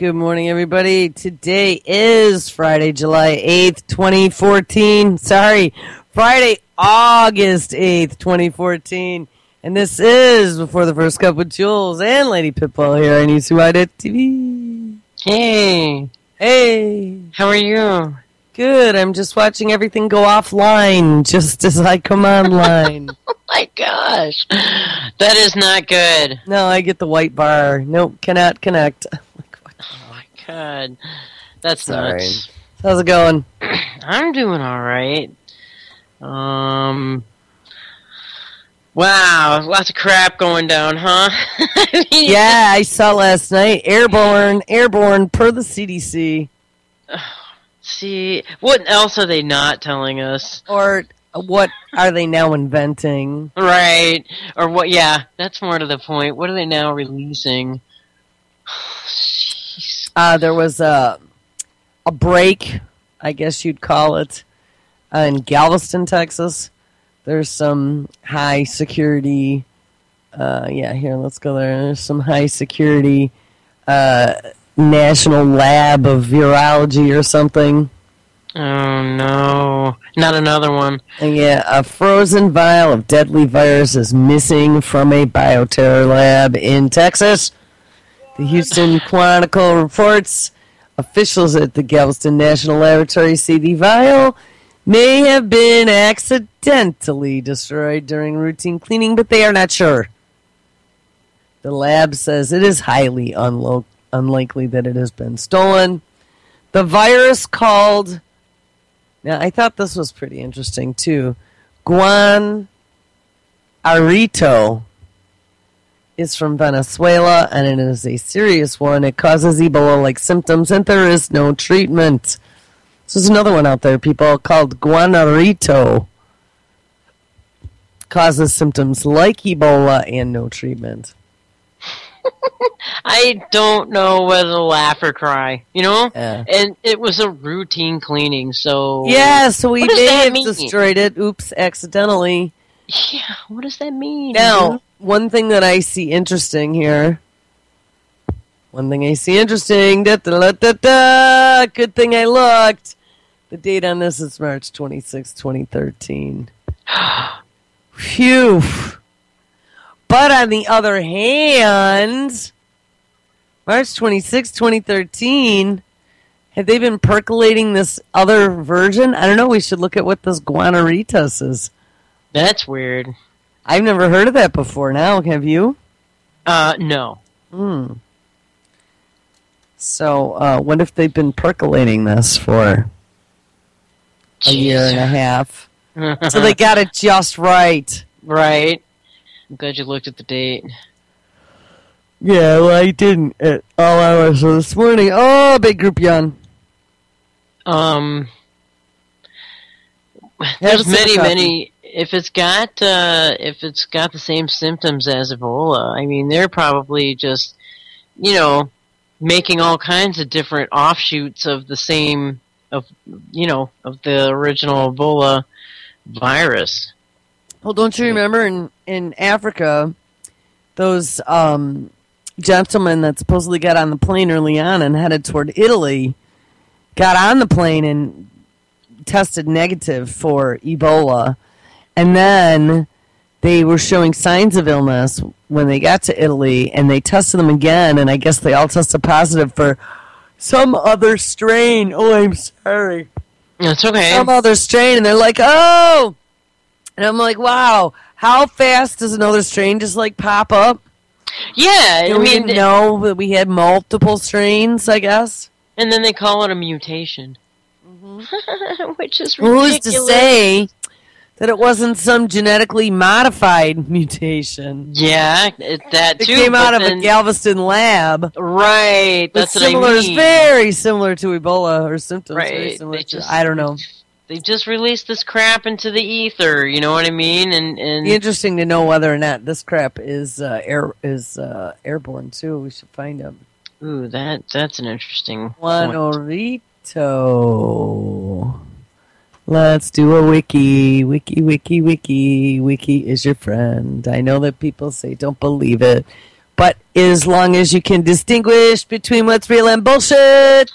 Good morning, everybody. Today is Friday, July 8th, 2014. Sorry, Friday, August 8th, 2014. And this is Before the First Cup with Jules and Lady Pitbull here on UCY.TV. Hey. Hey. How are you? Good. I'm just watching everything go offline just as I come online. Oh my gosh. That is not good. No, I get the white bar. Nope, cannot connect. Oh my god. That's Sorry. nuts. How's it going? I'm doing alright. Wow, lots of crap going down, huh? Yeah, I saw last night. Airborne per the CDC. See, what else are they not telling us? Or what are they now inventing? Right. Or what, yeah, that's more to the point. What are they now releasing? Jeez. There was a break, I guess you'd call it, in Galveston, Texas. There's some high security, here, let's go there. There's some high security national lab of virology or something. Oh, no. Not another one. And yeah, a frozen vial of deadly virus is missing from a bioterror lab in Texas. The Houston Chronicle reports officials at the Galveston National Laboratory say the vial may have been accidentally destroyed during routine cleaning, but they are not sure. The lab says it is highly unlikely that it has been stolen. The virus called, now I thought this was pretty interesting too, Guanarito is from Venezuela, and it is a serious one. It causes Ebola-like symptoms, and there is no treatment. So there's another one out there, people, called Guanarito. Causes symptoms like Ebola and no treatment. I don't know whether to laugh or cry, you know? Yeah. And it was a routine cleaning, so... Yeah, so we may have mean? destroyed it. Oops, accidentally. Yeah, what does that mean? Now, one thing that I see interesting here. Da, da, da, da, good thing I looked. The date on this is March 26, 2013. Phew. But on the other hand, March 26, 2013, have they been percolating this other version? I don't know. We should look at what this Guanaritas is. That's weird. I've never heard of that before. Now, have you? No. So, what if they've been percolating this for a year and a half? So they got it just right. Right. I'm glad you looked at the date. Yeah, well, I didn't at all hours of this morning. Oh, big group yawn. There's many. If it's got the same symptoms as Ebola, I mean, they're probably just, making all kinds of different offshoots of the same, of the original Ebola virus. Well, don't you remember in Africa, those gentlemen that supposedly got on the plane early on and headed toward Italy, got on the plane and tested negative for Ebola, and then they were showing signs of illness when they got to Italy, and they tested them again, and I guess they all tested positive for some other strain. Oh, I'm sorry. That's okay. Some other strain, and they're like, oh! And I'm like, wow, how fast does another strain just, pop up? Yeah, we didn't know that we had multiple strains, I guess. And then they call it a mutation. Mm-hmm. Which is ridiculous. Who's to say that it wasn't some genetically modified mutation? Yeah, that too. It came out of a Galveston lab. Right, that's what I mean. Very similar to Ebola, or symptoms very right. similar to, I don't know. They just released this crap into the ether, you know what I mean? And it'd be interesting to know whether or not this crap is airborne too. We should find out. Ooh, that's an interesting Guanarito. Let's do a wiki. Wiki is your friend. I know that people say don't believe it. But as long as you can distinguish between what's real and bullshit,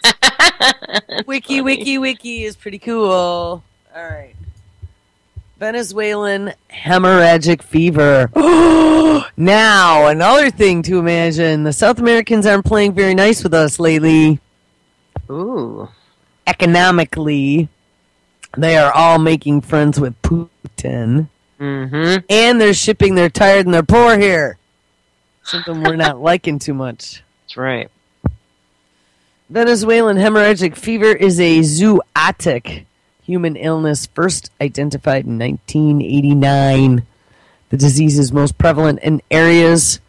wiki is pretty cool. All right. Venezuelan hemorrhagic fever. Now, another thing to imagine. The South Americans aren't playing very nice with us lately. Ooh. Economically, they are all making friends with Putin. Mm-hmm. And they're shipping their tired and their poor here. Something we're not liking too much. That's right. Venezuelan hemorrhagic fever is a zoonotic human illness first identified in 1989. The disease is most prevalent in areas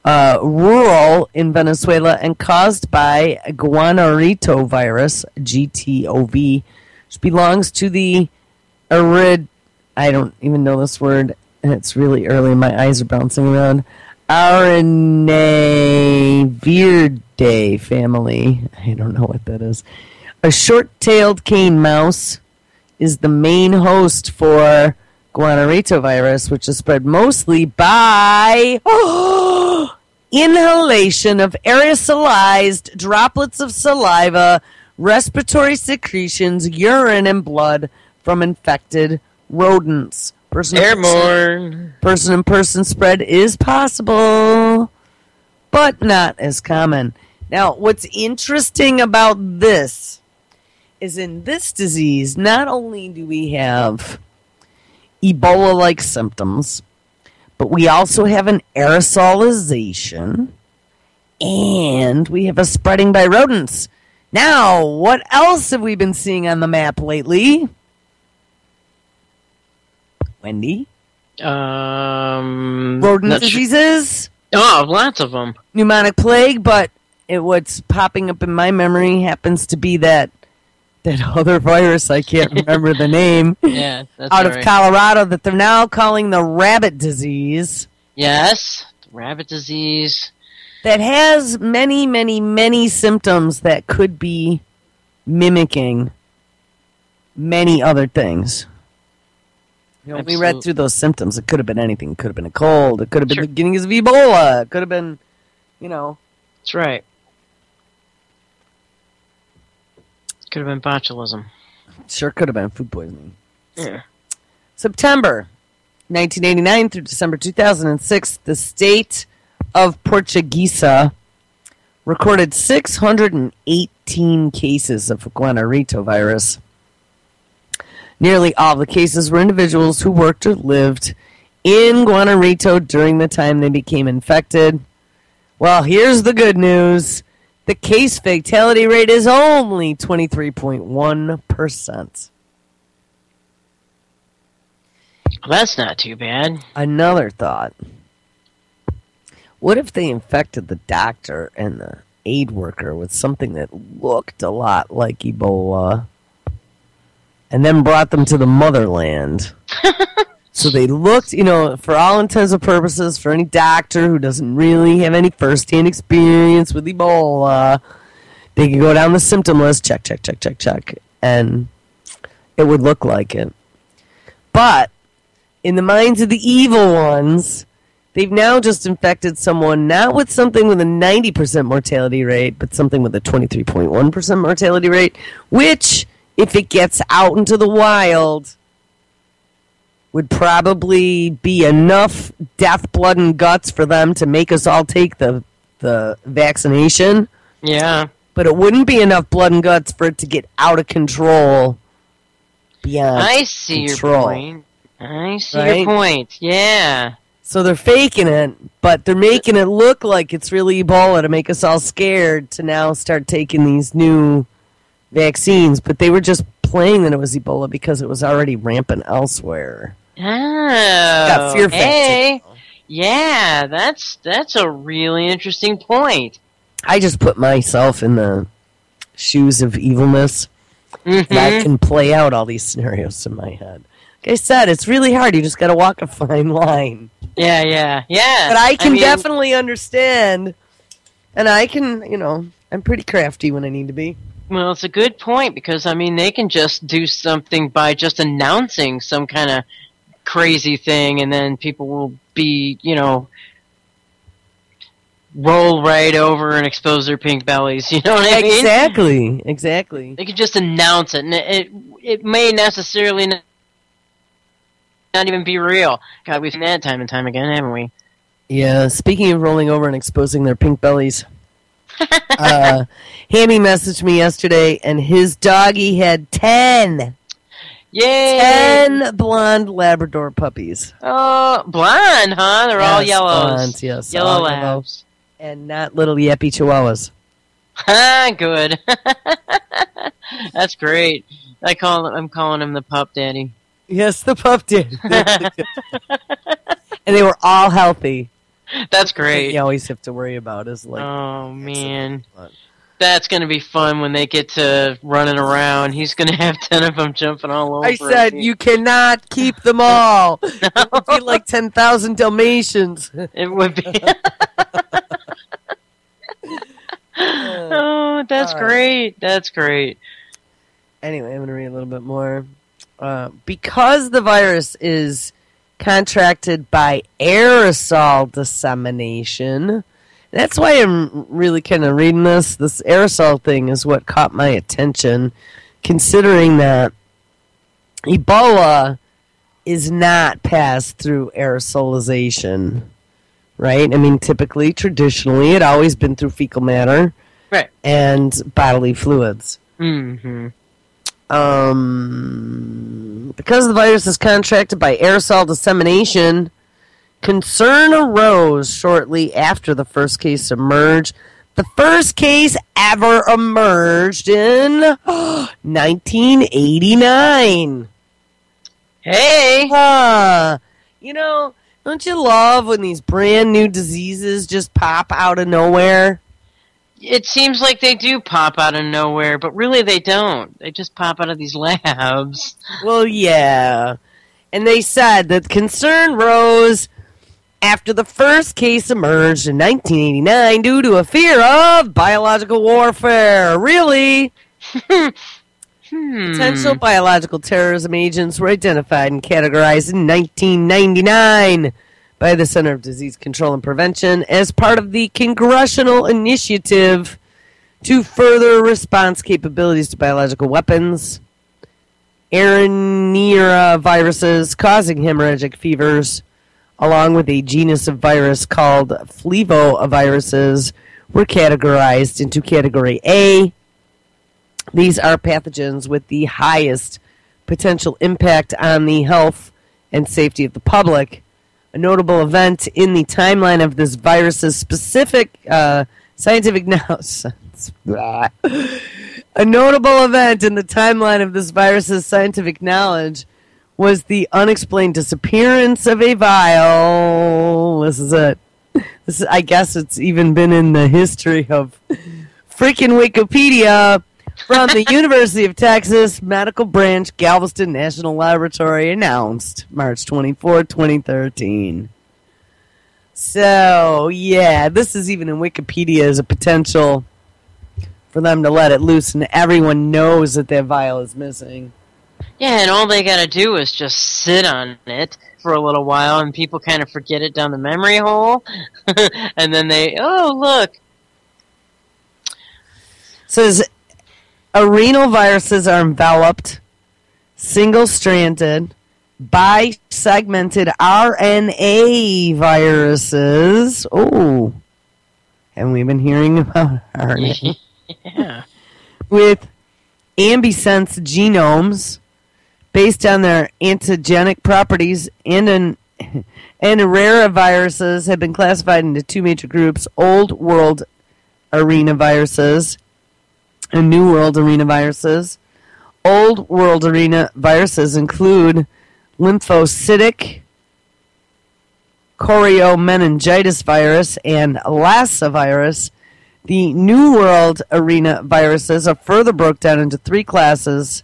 rural in Venezuela and caused by guanarito virus, GTOV, which belongs to the I don't even know this word, and it's really early, my eyes are bouncing around. Aranaviridae family. I don't know what that is. A short-tailed cane mouse is the main host for guanarito virus, which is spread mostly by inhalation of aerosolized droplets of saliva, respiratory secretions, urine, and blood from infected rodents. Airborne. Person-in-person spread is possible, but not as common. Now, what's interesting about this is in this disease, not only do we have Ebola-like symptoms, but we also have an aerosolization, and we have a spreading by rodents. Now, what else have we been seeing on the map lately? Wendy? Rodent diseases? Oh, lots of them. Pneumonic plague, but what's popping up in my memory happens to be that other virus, I can't remember the name, yeah, that's out of Colorado that they're now calling the rabbit disease. Yes, rabbit disease. That has many, many, many symptoms that could be mimicking many other things. We read through those symptoms. It could have been anything. It could have been a cold. It could have been the beginnings of Ebola. It could have been, That's right. It could have been botulism. Sure could have been food poisoning. Yeah. September 1989 through December 2006, the state of Portuguesa recorded 618 cases of guanarito virus. Nearly all the cases were individuals who worked or lived in Guanarito during the time they became infected. Well, here's the good news. The case fatality rate is only 23.1%. Well, that's not too bad. Another thought. What if they infected the doctor and the aid worker with something that looked a lot like Ebola and then brought them to the motherland? So they looked, for all intents and purposes, for any doctor who doesn't really have any first-hand experience with Ebola, they could go down the symptom list, check, and it would look like it. But in the minds of the evil ones, they've now just infected someone not with something with a 90% mortality rate, but something with a 23.1% mortality rate, which, if it gets out into the wild, would probably be enough death, blood, and guts for them to make us all take the vaccination. Yeah. But it wouldn't be enough blood and guts for it to get out of control beyond I see control. Your point. I see your point. Yeah. So they're faking it, but they're making it look like it's really Ebola to make us all scared to now start taking these new vaccines. But they were just playing that it was Ebola because it was already rampant elsewhere. Oh, Got fear hey. Yeah, that's a really interesting point. I just put myself in the shoes of evilness. Mm-hmm. And I can play out all these scenarios in my head. Like I said, it's really hard. You just got to walk a fine line. Yeah. But I can definitely understand. And I can, I'm pretty crafty when I need to be. Well, it's a good point because, they can just do something by just announcing some kind of crazy thing and then people will be, roll right over and expose their pink bellies. You know what I mean? Exactly. They could just announce it, and it may necessarily not even be real. God, we've seen that time and time again, haven't we? Yeah, speaking of rolling over and exposing their pink bellies, Hammy messaged me yesterday, and his doggy had 10. Yay! 10 blonde Labrador puppies. Oh, blonde, huh? They're all yellows. Blondes, yes. Yellow labs. And not little yappy chihuahuas. Ah, good. That's great. I'm calling him the pup daddy. Yes, the pup daddy. And they were all healthy. That's great. You always have to worry about is like. Oh man, that's gonna be fun when they get to running around. He's gonna have 10 of them jumping all over. I said you cannot keep them all. No. It would be like 10,000 Dalmatians. It would be. Oh, that's great. That's great. Anyway, I'm gonna read a little bit more. Because the virus is contracted by aerosol dissemination. That's why I'm really kind of reading this. This aerosol thing is what caught my attention, considering that Ebola is not passed through aerosolization, right? I mean, typically, traditionally, it always been through fecal matter, right, and bodily fluids. Mm-hmm. Because the virus is contracted by aerosol dissemination, concern arose shortly after the first case emerged. The first case ever emerged in 1989. Hey! You know, don't you love when these brand new diseases just pop out of nowhere? It seems like they do pop out of nowhere, but really they don't. They just pop out of these labs. Well, yeah. And they said that concern rose after the first case emerged in 1989 due to a fear of biological warfare. Really? Potential biological terrorism agents were identified and categorized in 1999 by the Center of Disease Control and Prevention as part of the Congressional Initiative to further response capabilities to biological weapons. Aranera viruses causing hemorrhagic fevers, along with a genus of virus called flevoviruses, were categorized into Category A. These are pathogens with the highest potential impact on the health and safety of the public. A notable event in the timeline of this virus's specific scientific knowledge. A notable event in the timeline of this virus's scientific knowledge was the unexplained disappearance of a vial. This is it. I guess it's even been in the history of freaking Wikipedia. From the University of Texas Medical Branch Galveston National Laboratory, announced March 24, 2013. So, yeah, this is even in Wikipedia as a potential for them to let it loose, and everyone knows that their vial is missing. Yeah, and all they gotta do is just sit on it for a little while, and people kind of forget it down the memory hole, and then they, oh, look. Says, renal viruses are enveloped, single-stranded, bisegmented RNA viruses. Oh, haven't we been hearing about RNA? Yeah. With ambisense genomes based on their antigenic properties, and rare viruses have been classified into two major groups: Old World arena viruses and New World arena viruses. Old World arena viruses include lymphocytic choriomeningitis virus and Lassa virus. The New World arena viruses are further broken down into three classes,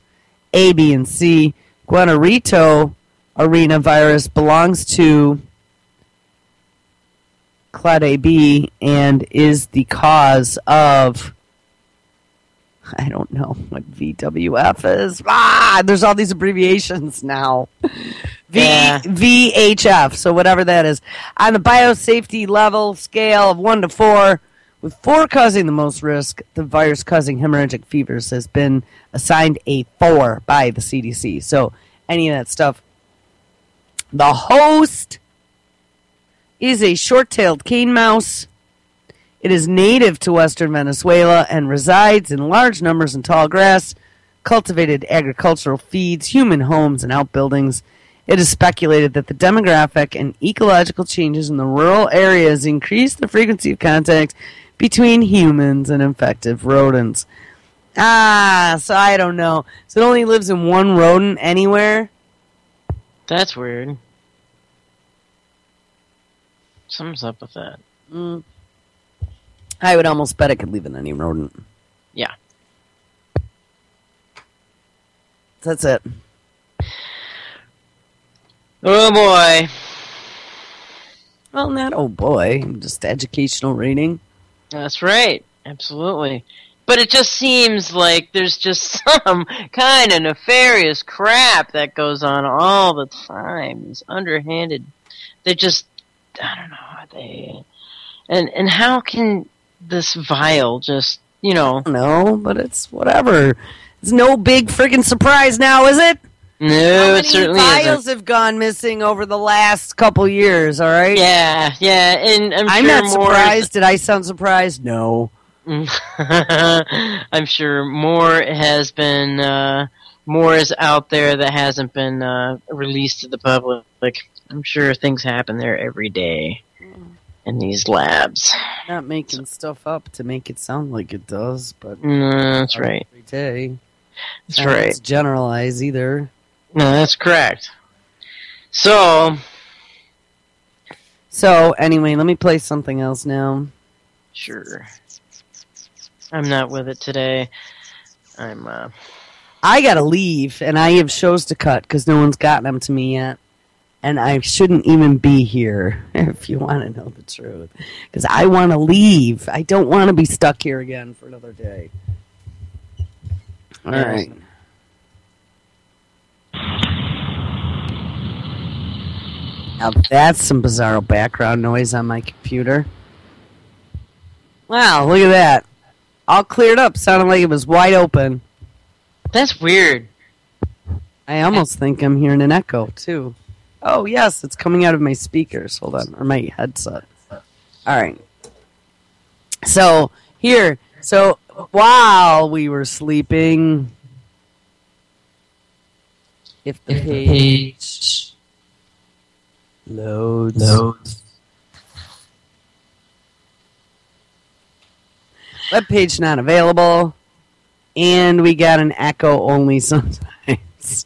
A, B, and C. Guanarito arena virus belongs to clade AB and is the cause of, I don't know what VWF is. There's all these abbreviations now. Yeah. VHF, so whatever that is. On the biosafety level scale of 1 to 4, with 4 causing the most risk, the virus causing hemorrhagic fevers has been assigned a 4 by the CDC. So any of that stuff. The host is a short-tailed cane mouse. It is native to western Venezuela and resides in large numbers in tall grass, cultivated agricultural feeds, human homes, and outbuildings. It is speculated that the demographic and ecological changes in the rural areas increase the frequency of contact between humans and infected rodents. So I don't know. So it only lives in one rodent anywhere? That's weird. Something's up with that. I would almost bet it could live in any rodent. Yeah. That's it. Oh boy. Well, not oh boy. Just educational reading. That's right. Absolutely. But it just seems like there's just some kind of nefarious crap that goes on all the time. It's underhanded. They just, I don't know. And how can this vial just, No, but it's whatever. It's no big freaking surprise now, is it? No, it certainly isn't. How many vials have gone missing over the last couple years, all right? Yeah, and I'm sure not surprised. Did I sound surprised? No. I'm sure more has been, more is out there that hasn't been released to the public. I'm sure things happen there every day in these labs. Not making stuff up to make it sound like it does, but no, that's right. Every day. That's right. It's generalize either. No, that's correct. So anyway, let me play something else now. Sure. I'm not with it today. I gotta leave, and I have shows to cut because no one's gotten them to me yet. And I shouldn't even be here, if you want to know the truth. Because I want to leave. I don't want to be stuck here again for another day. All right. Now that's some bizarro background noise on my computer. Wow, look at that. All cleared up. Sounded like it was wide open. That's weird. I almost think I'm hearing an echo, too. Oh, yes, it's coming out of my speakers. Hold on. Or my headset. All right. So, here. So, while we were sleeping, if the page loads. Web page not available. And we got an echo only sometimes.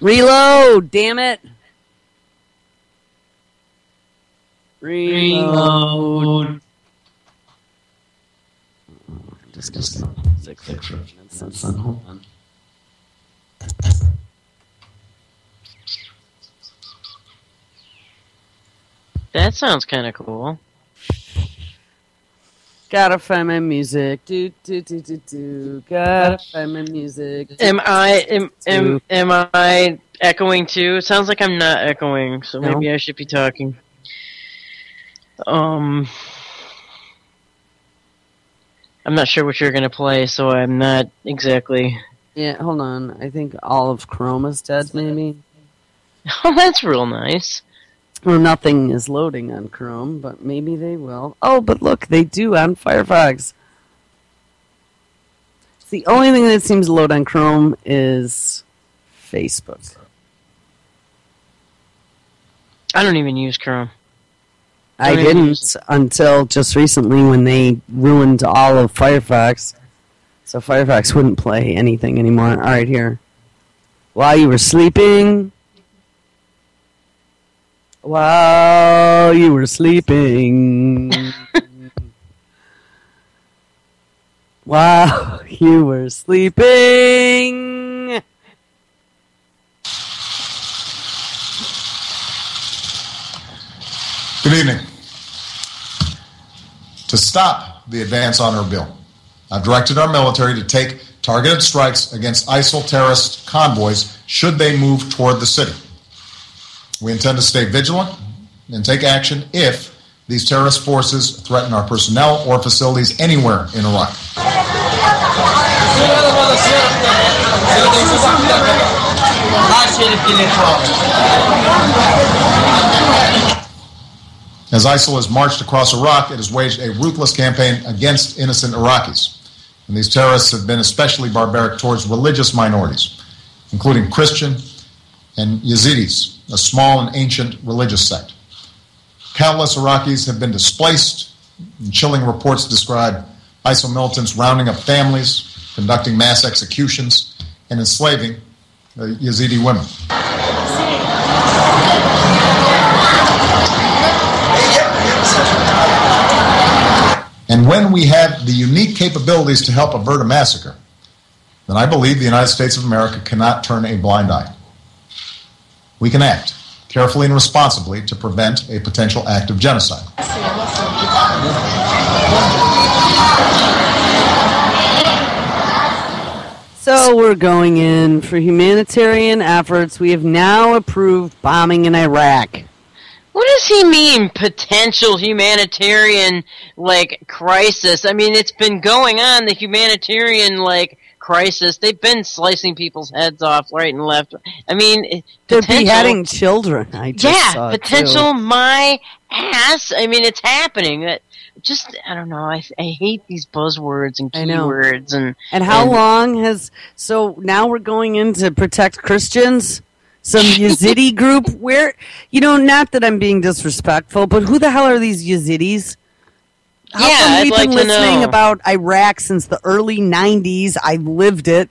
Reload, damn it. Reload. Just gonna music for a minute. Hold on. That sounds kind of cool. Gotta find my music. Do. Gotta find my music. Am I echoing too? It sounds like I'm not echoing, so maybe I should be talking. I'm not sure what you're gonna play, so I'm not exactly. Yeah, hold on. I think all of Chrome is dead, maybe. Oh, that's real nice. Well, nothing is loading on Chrome, but maybe they will. Oh, but look, they do on Firefox. The only thing that seems to load on Chrome is Facebook. I don't even use Chrome. I didn't until just recently when they ruined all of Firefox. So Firefox wouldn't play anything anymore. All right, here. While you were sleeping... While you were sleeping. While you were sleeping. Good evening. To stop the advance honor bill, I've directed our military to take targeted strikes against ISIL terrorist convoys should they move toward the city. We intend to stay vigilant and take action if these terrorist forces threaten our personnel or facilities anywhere in Iraq. As ISIL has marched across Iraq, it has waged a ruthless campaign against innocent Iraqis. And these terrorists have been especially barbaric towards religious minorities, including Christian and Yazidis, a small and ancient religious sect. Countless Iraqis have been displaced, and chilling reports describe ISIL militants rounding up families, conducting mass executions, and enslaving Yazidi women. And when we have the unique capabilities to help avert a massacre, then I believe the United States of America cannot turn a blind eye. We can act carefully and responsibly to prevent a potential act of genocide. So we're going in for humanitarian efforts. We have now approved bombing in Iraq. What does he mean, potential humanitarian, crisis? I mean, it's been going on, the humanitarian, crisis. They've been slicing people's heads off right and left. I mean, they're beheading children. I just saw potential too. My ass. I mean, it's happening. I don't know. I hate these buzzwords and keywords. And how long has... So now we're going in to protect Christians? Some Yazidi group? Where... not that I'm being disrespectful, but who the hell are these Yazidis? How come we've been listening about Iraq since the early 90s? I lived it.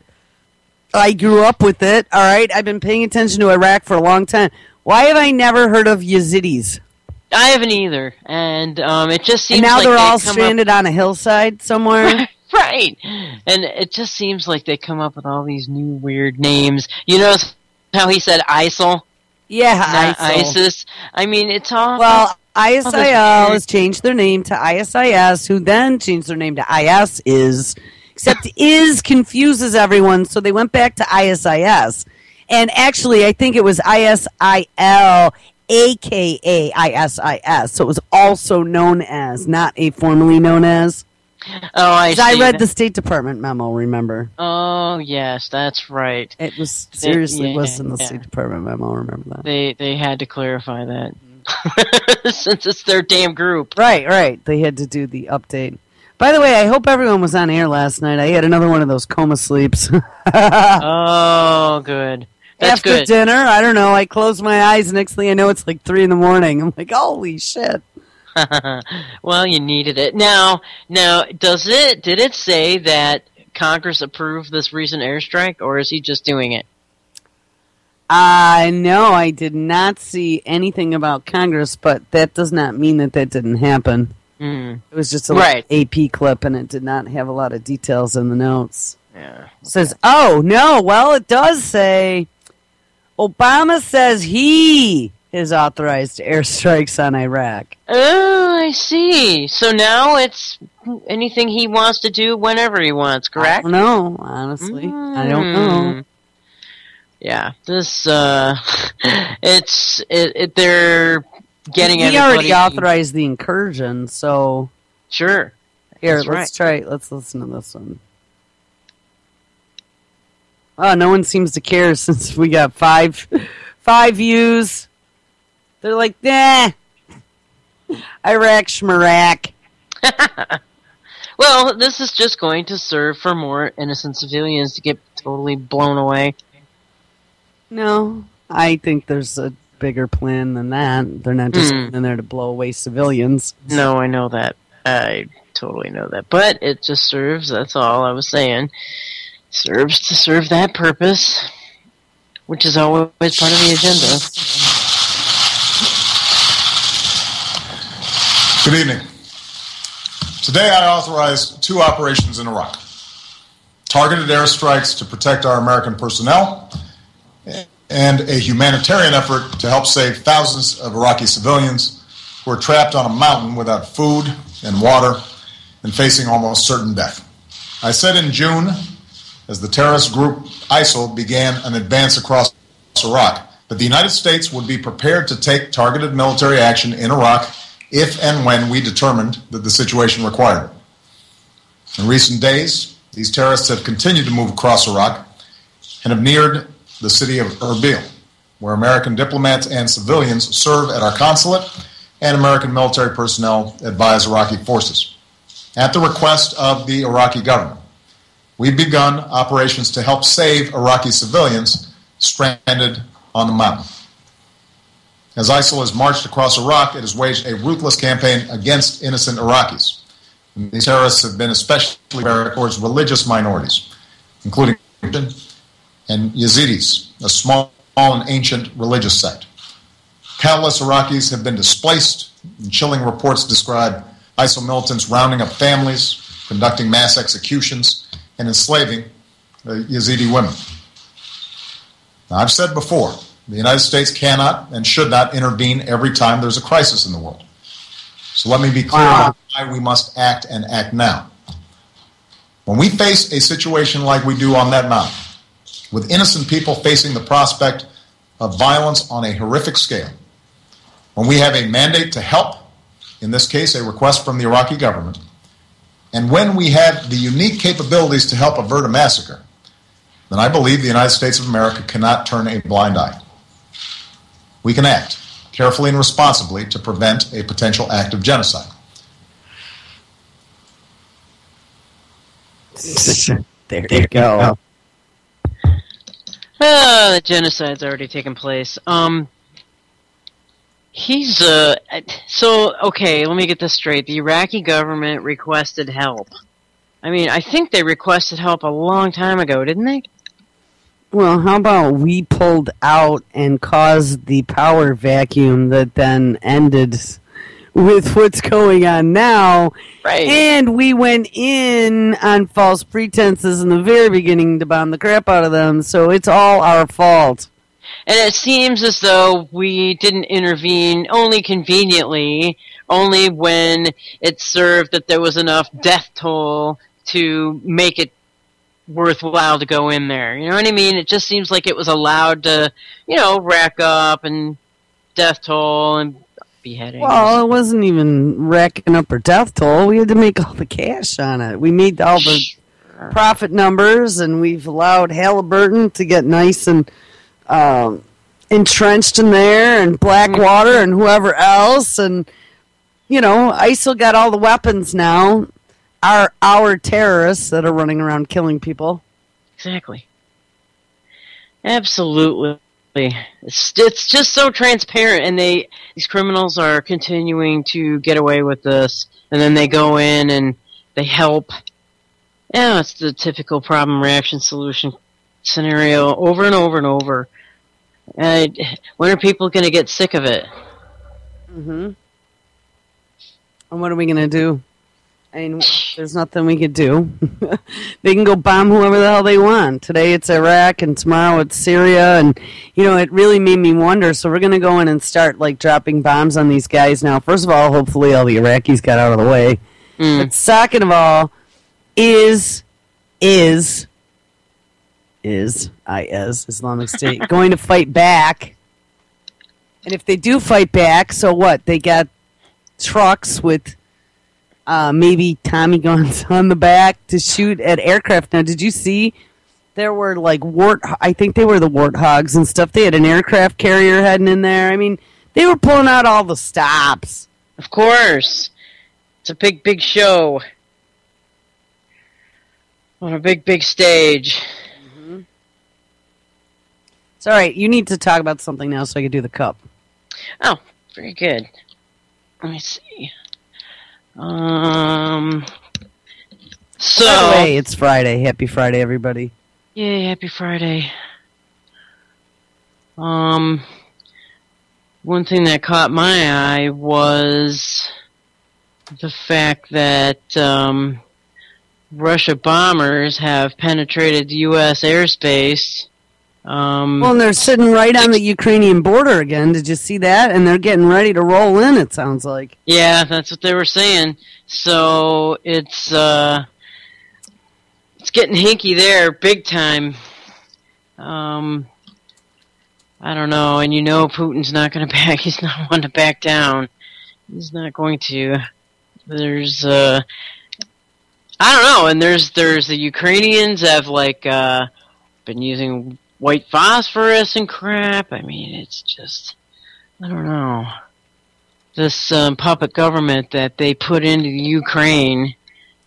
I grew up with it, all right? I've been paying attention to Iraq for a long time. Why have I never heard of Yazidis? I haven't either, and it just seems and now like they're all stranded on a hillside somewhere. Right, and it just seems like they come up with all these new weird names. You know how he said ISIL? Yeah, ISIS. I mean, it's all... Well, ISIL has changed their name to ISIS, who then changed their name to ISIS, except IS confuses everyone, so they went back to ISIS. And actually, I think it was ISIL... AKA ISIS, so it was also known as, not a formerly known as. Oh, I see. I read the State Department memo, remember? Oh, yes, that's right. It was seriously was in the State Department memo, remember that. They had to clarify that. Since it's their damn group. Right. They had to do the update. By the way, I hope everyone was on air last night. I had another one of those coma sleeps. Oh, good. That's After good. dinner, I don't know, I close my eyes, and next thing I know, it's like 3 a.m. I'm like, holy shit. Well, you needed it. Now, did it say that Congress approved this recent airstrike, or is he just doing it? No, I did not see anything about Congress, but that does not mean that didn't happen. Mm. It was just a AP clip, and it did not have a lot of details in the notes. Yeah. Okay. It says, it does say... Obama says he has authorized airstrikes on Iraq. Oh, I see. So now it's anything he wants to do whenever he wants, correct? I don't know, honestly. I don't know. Yeah, this, they're getting everybody... He already authorized the incursion, so... Sure. Here, let's listen to this one. Oh, no one seems to care since we got five views. They're like, nah. Iraq schmarak. Well, this is just going to serve for more innocent civilians to get totally blown away. No, I think there's a bigger plan than that. They're not just in there to blow away civilians. No, I know that. I totally know that. But it just serves, that's all I was saying. Serves to serve that purpose, which is always part of the agenda. Good evening. Today I authorized 2 operations in Iraq. Targeted airstrikes to protect our American personnel and a humanitarian effort to help save thousands of Iraqi civilians who are trapped on a mountain without food and water and facing almost certain death. I said in June as the terrorist group ISIL began an advance across Iraq, that the United States would be prepared to take targeted military action in Iraq if and when we determined that the situation required it. In recent days, these terrorists have continued to move across Iraq and have neared the city of Erbil, where American diplomats and civilians serve at our consulate and American military personnel advise Iraqi forces. At the request of the Iraqi government, we've begun operations to help save Iraqi civilians stranded on the mountain. As ISIL has marched across Iraq, it has waged a ruthless campaign against innocent Iraqis. And these terrorists have been especially towards religious minorities, including and Yazidis, a small and ancient religious sect. Countless Iraqis have been displaced, and chilling reports describe ISIL militants rounding up families, conducting mass executions, and enslaving Yazidi women. Now, I've said before, the United States cannot and should not intervene every time there's a crisis in the world. So let me be clear about why we must act and act now. When we face a situation like we do on that mountain, with innocent people facing the prospect of violence on a horrific scale, when we have a mandate to help, in this case a request from the Iraqi government, and when we have the unique capabilities to help avert a massacre, then I believe the United States of America cannot turn a blind eye. We can act carefully and responsibly to prevent a potential act of genocide. There you go. The genocide's already taken place. Okay, let me get this straight. The Iraqi government requested help. I mean, I think they requested help a long time ago, didn't they? Well, how about we pulled out and caused the power vacuum that then ended with what's going on now. Right. And we went in on false pretenses in the very beginning to bomb the crap out of them, so it's all our fault. And it seems as though we didn't intervene only conveniently, only when it served that there was enough death toll to make it worthwhile to go in there. You know what I mean? It just seems like it was allowed to, rack up and death toll and beheadings. Well, it wasn't even racking up our death toll. We had to make all the cash on it. We made all the profit numbers, and we've allowed Halliburton to get nice and entrenched in there, and Blackwater and whoever else, and ISIL got all the weapons now. Our terrorists that are running around killing people. Exactly. Absolutely. It's just so transparent, and these criminals are continuing to get away with this, and then they go in and they help. Yeah, it's the typical problem, reaction, solution scenario over and over and over. When are people going to get sick of it? Mm-hmm. And what are we going to do? I mean, there's nothing we could do. They can go bomb whoever the hell they want. Today it's Iraq, and tomorrow it's Syria, and, it really made me wonder. So we're going to go in and start, dropping bombs on these guys now. First of all, hopefully all the Iraqis got out of the way. But second of all, is Islamic State going to fight back? And if they do fight back, so what? They got trucks with maybe Tommy guns on the back to shoot at aircraft. Now, did you see there were I think they were the Warthogs and stuff. They had an aircraft carrier heading in there. I mean, they were pulling out all the stops. Of course. It's a big, big show. On a big, big stage. Mm-hmm. It's all right. You need to talk about something now so I can do the cup. Oh, very good. Let me see. So, by the way, it's Friday. Happy Friday, everybody. Yeah, happy Friday. One thing that caught my eye was the fact that Russia bombers have penetrated U.S. airspace. Well, and they're sitting right on the Ukrainian border again. Did you see that? And they're getting ready to roll in, it sounds like. Yeah, that's what they were saying. So it's it's getting hinky there, big time. I don't know, and Putin's not going to back. He's not one to back down. He's not going to. There's, I don't know, and there's the Ukrainians have been using white phosphorus and crap. I mean, it's just, I don't know. This puppet government that they put into Ukraine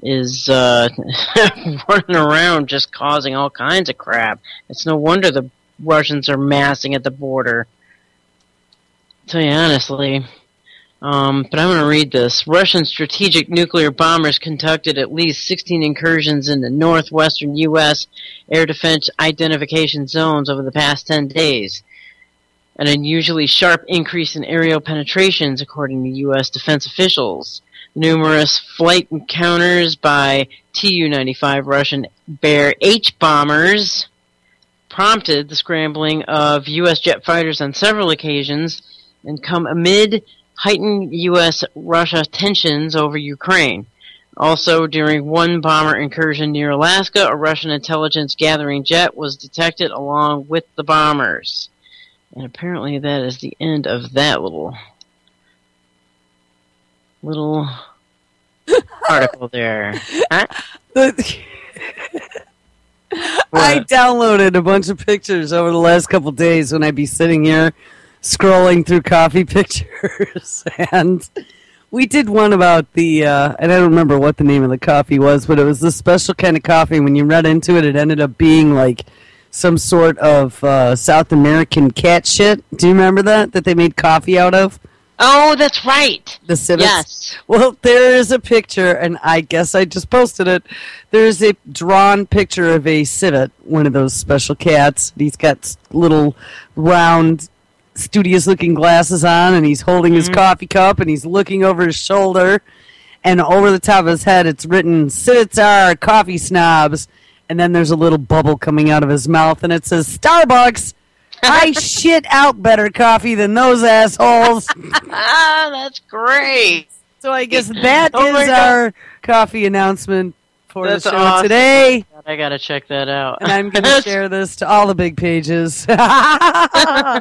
is running around just causing all kinds of crap. It's no wonder the Russians are massing at the border. I'll tell you honestly. But I'm going to read this. Russian strategic nuclear bombers conducted at least 16 incursions in the northwestern U.S. air defense identification zones over the past 10 days. An unusually sharp increase in aerial penetrations, according to U.S. defense officials. Numerous flight encounters by Tu-95 Russian Bear H bombers prompted the scrambling of U.S. jet fighters on several occasions and come amid heightened U.S.-Russia tensions over Ukraine. Also, during one bomber incursion near Alaska, a Russian intelligence gathering jet was detected along with the bombers. And apparently that is the end of that little article there. Huh? I downloaded a bunch of pictures over the last couple days when I'd be sitting here scrolling through coffee pictures. And we did one about the, and I don't remember what the name of the coffee was, but it was this special kind of coffee. When you read into it, it ended up being like some sort of South American cat shit. Do you remember that they made coffee out of? Oh, that's right. The civets? Yes. Well, there is a picture, and I guess I just posted it. There's a drawn picture of a civet, one of those special cats. He's got little round, studious-looking glasses on, and he's holding his coffee cup, and he's looking over his shoulder, and over the top of his head it's written, "Civets are coffee snobs," and then there's a little bubble coming out of his mouth, and it says, "Starbucks! I shit out better coffee than those assholes." That's great. So I guess that is our coffee announcement for the show awesome. Today. I gotta check that out. And I'm gonna share this to all the big pages. I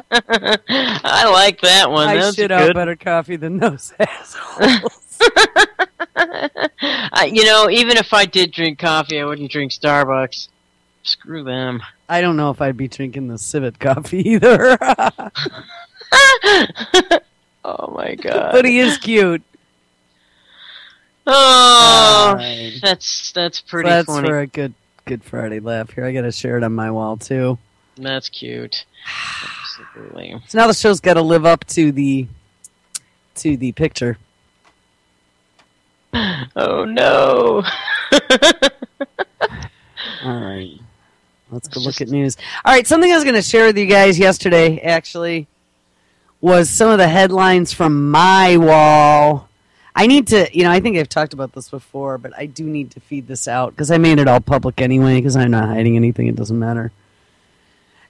like that one. I shit out better coffee than those assholes. Even if I did drink coffee, I wouldn't drink Starbucks. Screw them. I don't know if I'd be drinking the civet coffee either. Oh my god! But he is cute. Oh, that's pretty. That's funny. For a good Friday laugh. Here, I gotta share it on my wall too. That's cute. Absolutely. So now the show's got to live up to the picture. Oh no! All right. Let's go look at news. All right, something I was going to share with you guys yesterday, actually, was some of the headlines from my wall. I need to, I think I've talked about this before, but I do need to feed this out, because I made it all public anyway, because I'm not hiding anything. It doesn't matter.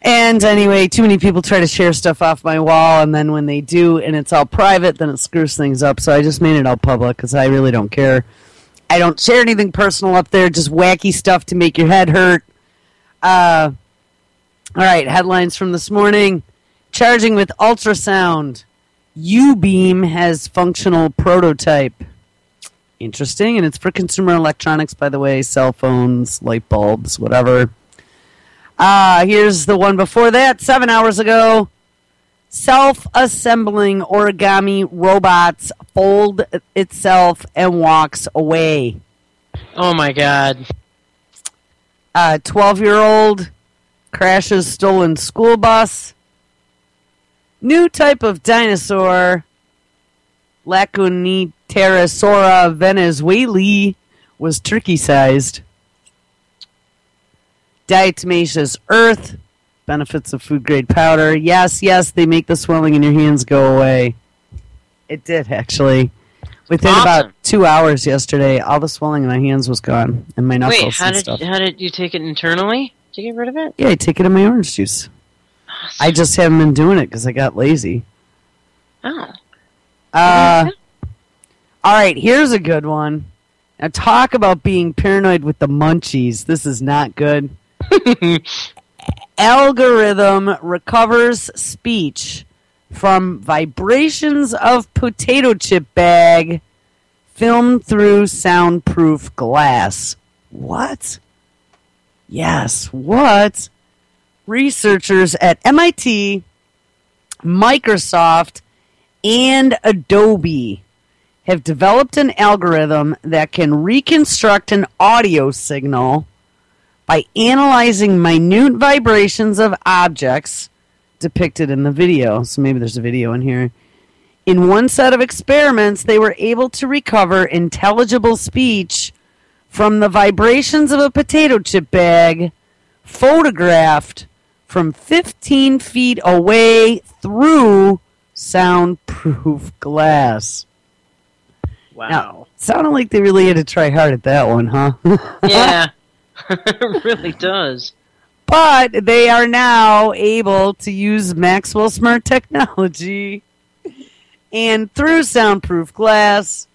And anyway, too many people try to share stuff off my wall, and then when they do, and it's all private, then it screws things up. So I just made it all public, because I really don't care. I don't share anything personal up there, just wacky stuff to make your head hurt. All right, headlines from this morning. Charging with ultrasound. U-beam has functional prototype. Interesting, and it's for consumer electronics, by the way, cell phones, light bulbs, whatever. Here's the one before that, 7 hours ago. Self-assembling origami robots fold itself and walks away. Oh my god. 12-year-old crashes stolen school bus. New type of dinosaur, Lacunaterosaura venezuelae, was turkey-sized. Diatomaceous earth, benefits of food-grade powder. Yes, they make the swelling in your hands go away. It did, actually. Within about 2 hours yesterday, all the swelling in my hands was gone, and my knuckles. Wait, how did you take it internally to get rid of it? Yeah, I take it in my orange juice. Awesome. I just haven't been doing it because I got lazy. Oh. All right, here's a good one. Now talk about being paranoid with the munchies. This is not good. Algorithm recovers speech from vibrations of potato chip bag filmed through soundproof glass. What? Yes, what? Researchers at MIT, Microsoft, and Adobe have developed an algorithm that can reconstruct an audio signal by analyzing minute vibrations of objects depicted in the video. So maybe there's a video in here. In one set of experiments, they were able to recover intelligible speech from the vibrations of a potato chip bag photographed from 15 feet away through soundproof glass. Wow. Now, sounded like they really had to try hard at that one, huh? Yeah. It really does. But they are now able to use Maxwell Smart technology and through soundproof glass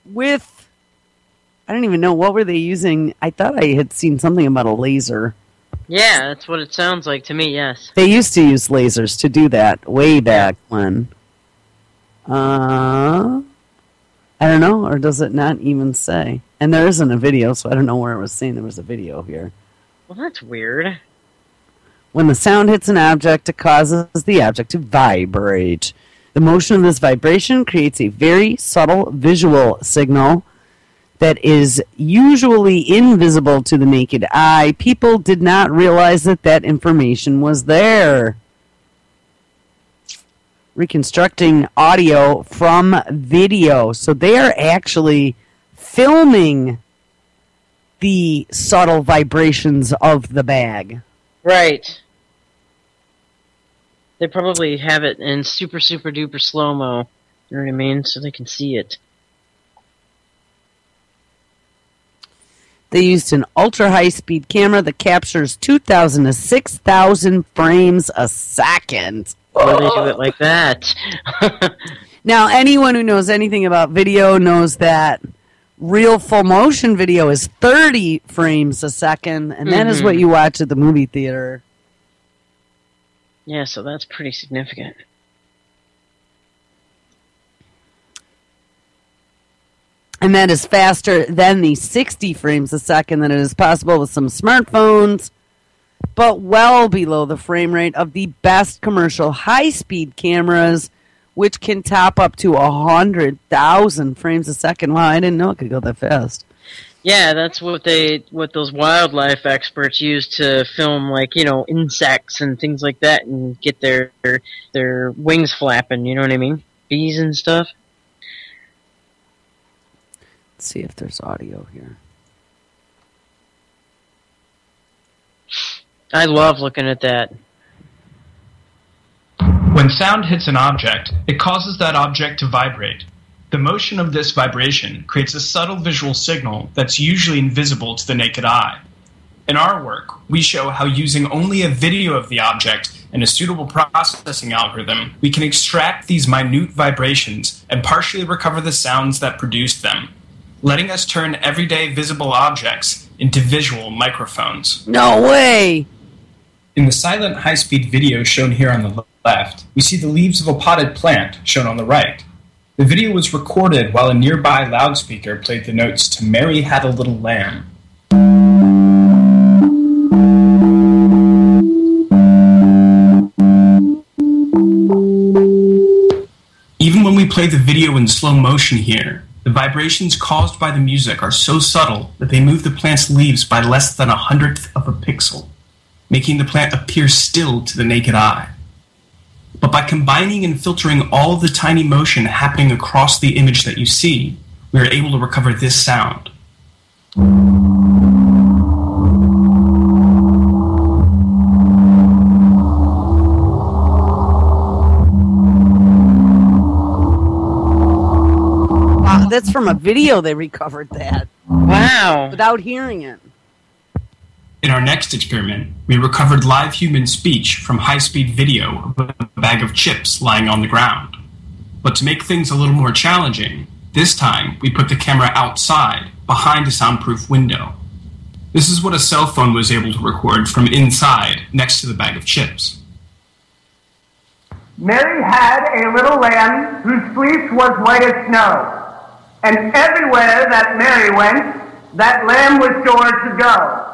with, I don't even know, what were they using? I thought I had seen something about a laser. Yeah, that's what it sounds like to me, yes. They used to use lasers to do that way back when. I don't know, or does it not even say? And there isn't a video, so I don't know where it was saying there was a video here. Well, that's weird. When the sound hits an object, it causes the object to vibrate. The motion of this vibration creates a very subtle visual signal that is usually invisible to the naked eye. People did not realize that that information was there. Reconstructing audio from video. So they are actually filming the subtle vibrations of the bag. Right. They probably have it in super, super duper slow-mo. You know what I mean? So they can see it. They used an ultra-high-speed camera that captures 2,000 to 6,000 frames a second. Why do they do it like that? Now, anyone who knows anything about video knows that real full-motion video is 30 frames a second, and that is what you watch at the movie theater. Yeah, so that's pretty significant. And that is faster than the 60 frames a second that it is possible with some smartphones, but well below the frame rate of the best commercial high-speed cameras, which can top up to 100,000 frames a second. Wow, I didn't know it could go that fast. Yeah, that's what those wildlife experts use to film, like, you know, insects and things like that, and get their wings flapping. You know what I mean? Bees and stuff. Let's see if there's audio here. I love looking at that. When sound hits an object, it causes that object to vibrate. The motion of this vibration creates a subtle visual signal that's usually invisible to the naked eye. In our work, we show how using only a video of the object and a suitable processing algorithm, we can extract these minute vibrations and partially recover the sounds that produced them, letting us turn everyday visible objects into visual microphones. No way! In the silent high-speed video shown here on the left, we see the leaves of a potted plant shown on the right. The video was recorded while a nearby loudspeaker played the notes to Mary Had a Little Lamb. Even when we play the video in slow motion here, the vibrations caused by the music are so subtle that they move the plant's leaves by less than 1/100th of a pixel, making the plant appear still to the naked eye. But by combining and filtering all the tiny motion happening across the image that you see, we are able to recover this sound. That's from a video they recovered that. Wow. Without hearing it. In our next experiment, we recovered live human speech from high-speed video of a bag of chips lying on the ground. But to make things a little more challenging, This time, we put the camera outside, behind a soundproof window. This is what a cell phone was able to record from inside, next to the bag of chips. Mary had a little lamb whose fleece was white as snow, and everywhere that Mary went, that lamb was sure to go.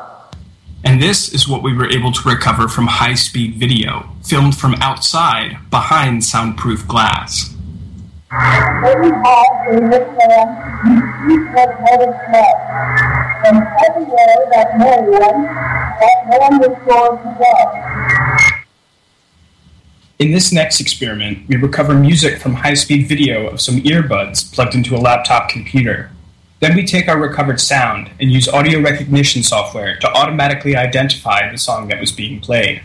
And this is what we were able to recover from high-speed video, filmed from outside, behind soundproof glass. Mary had a little lamb whose fleece was white as snow, and everywhere that Mary went, that lamb was sure to go. In this next experiment, we recover music from high-speed video of some earbuds plugged into a laptop computer. Then we take our recovered sound and use audio recognition software to automatically identify the song that was being played.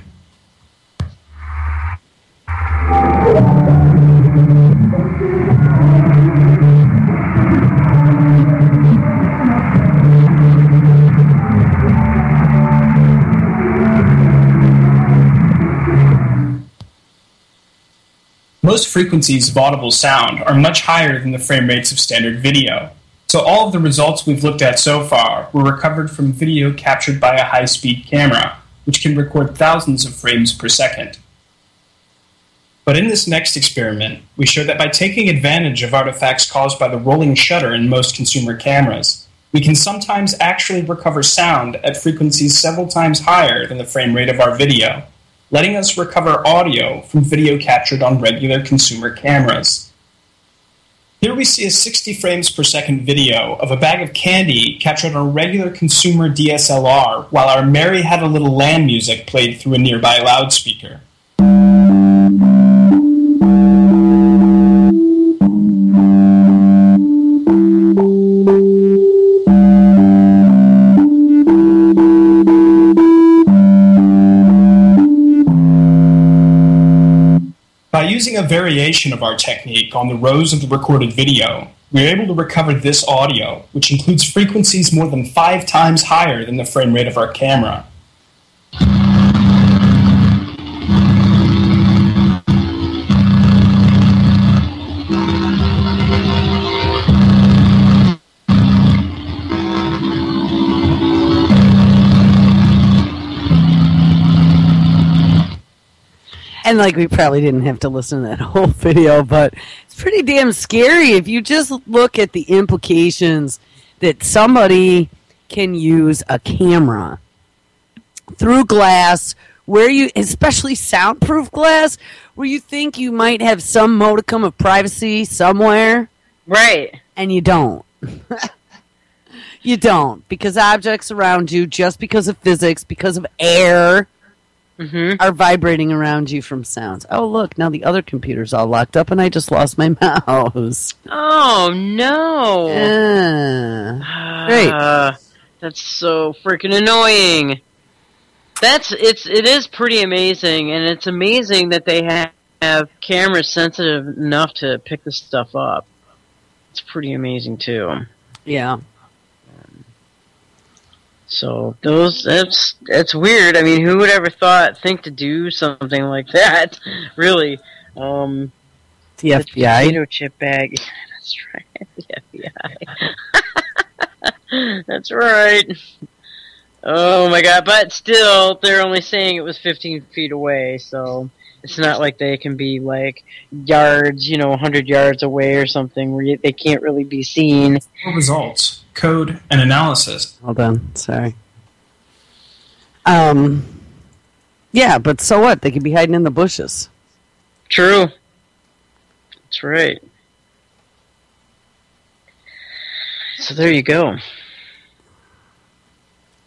Most frequencies of audible sound are much higher than the frame rates of standard video. So all of the results we've looked at so far were recovered from video captured by a high-speed camera, which can record thousands of frames per second. But in this next experiment, we show that by taking advantage of artifacts caused by the rolling shutter in most consumer cameras, we can sometimes actually recover sound at frequencies several times higher than the frame rate of our video, letting us recover audio from video captured on regular consumer cameras. Here we see a 60 frames per second video of a bag of candy captured on a regular consumer DSLR while our Mary Had a Little Lamb music played through a nearby loudspeaker. By using a variation of our technique on the rows of the recorded video, we are able to recover this audio, which includes frequencies more than 5 times higher than the frame rate of our camera. And like, we probably didn't have to listen to that whole video, but it's pretty damn scary if you just look at the implications that somebody can use a camera through glass, where you, especially soundproof glass, where you think you might have some modicum of privacy somewhere. Right. And you don't. You don't, because objects around you, just because of physics, because of air, are vibrating around you from sounds. Oh, look, now the other computer's all locked up and I just lost my mouse. Oh, no. Great. That's so freaking annoying. It is pretty amazing, and it's amazing that they have cameras sensitive enough to pick this stuff up. It's pretty amazing, too. Yeah. So that's weird. I mean, who would ever think to do something like that? Really, the FBI potato chip bag. That's right, the FBI. That's right. Oh my God! But still, they're only saying it was 15 feet away, so it's not like they can be like yards, 100 yards away or something where they can't really be seen. Results. Code and analysis. Hold on, sorry. Yeah, but so what? They could be hiding in the bushes. True. That's right. So there you go.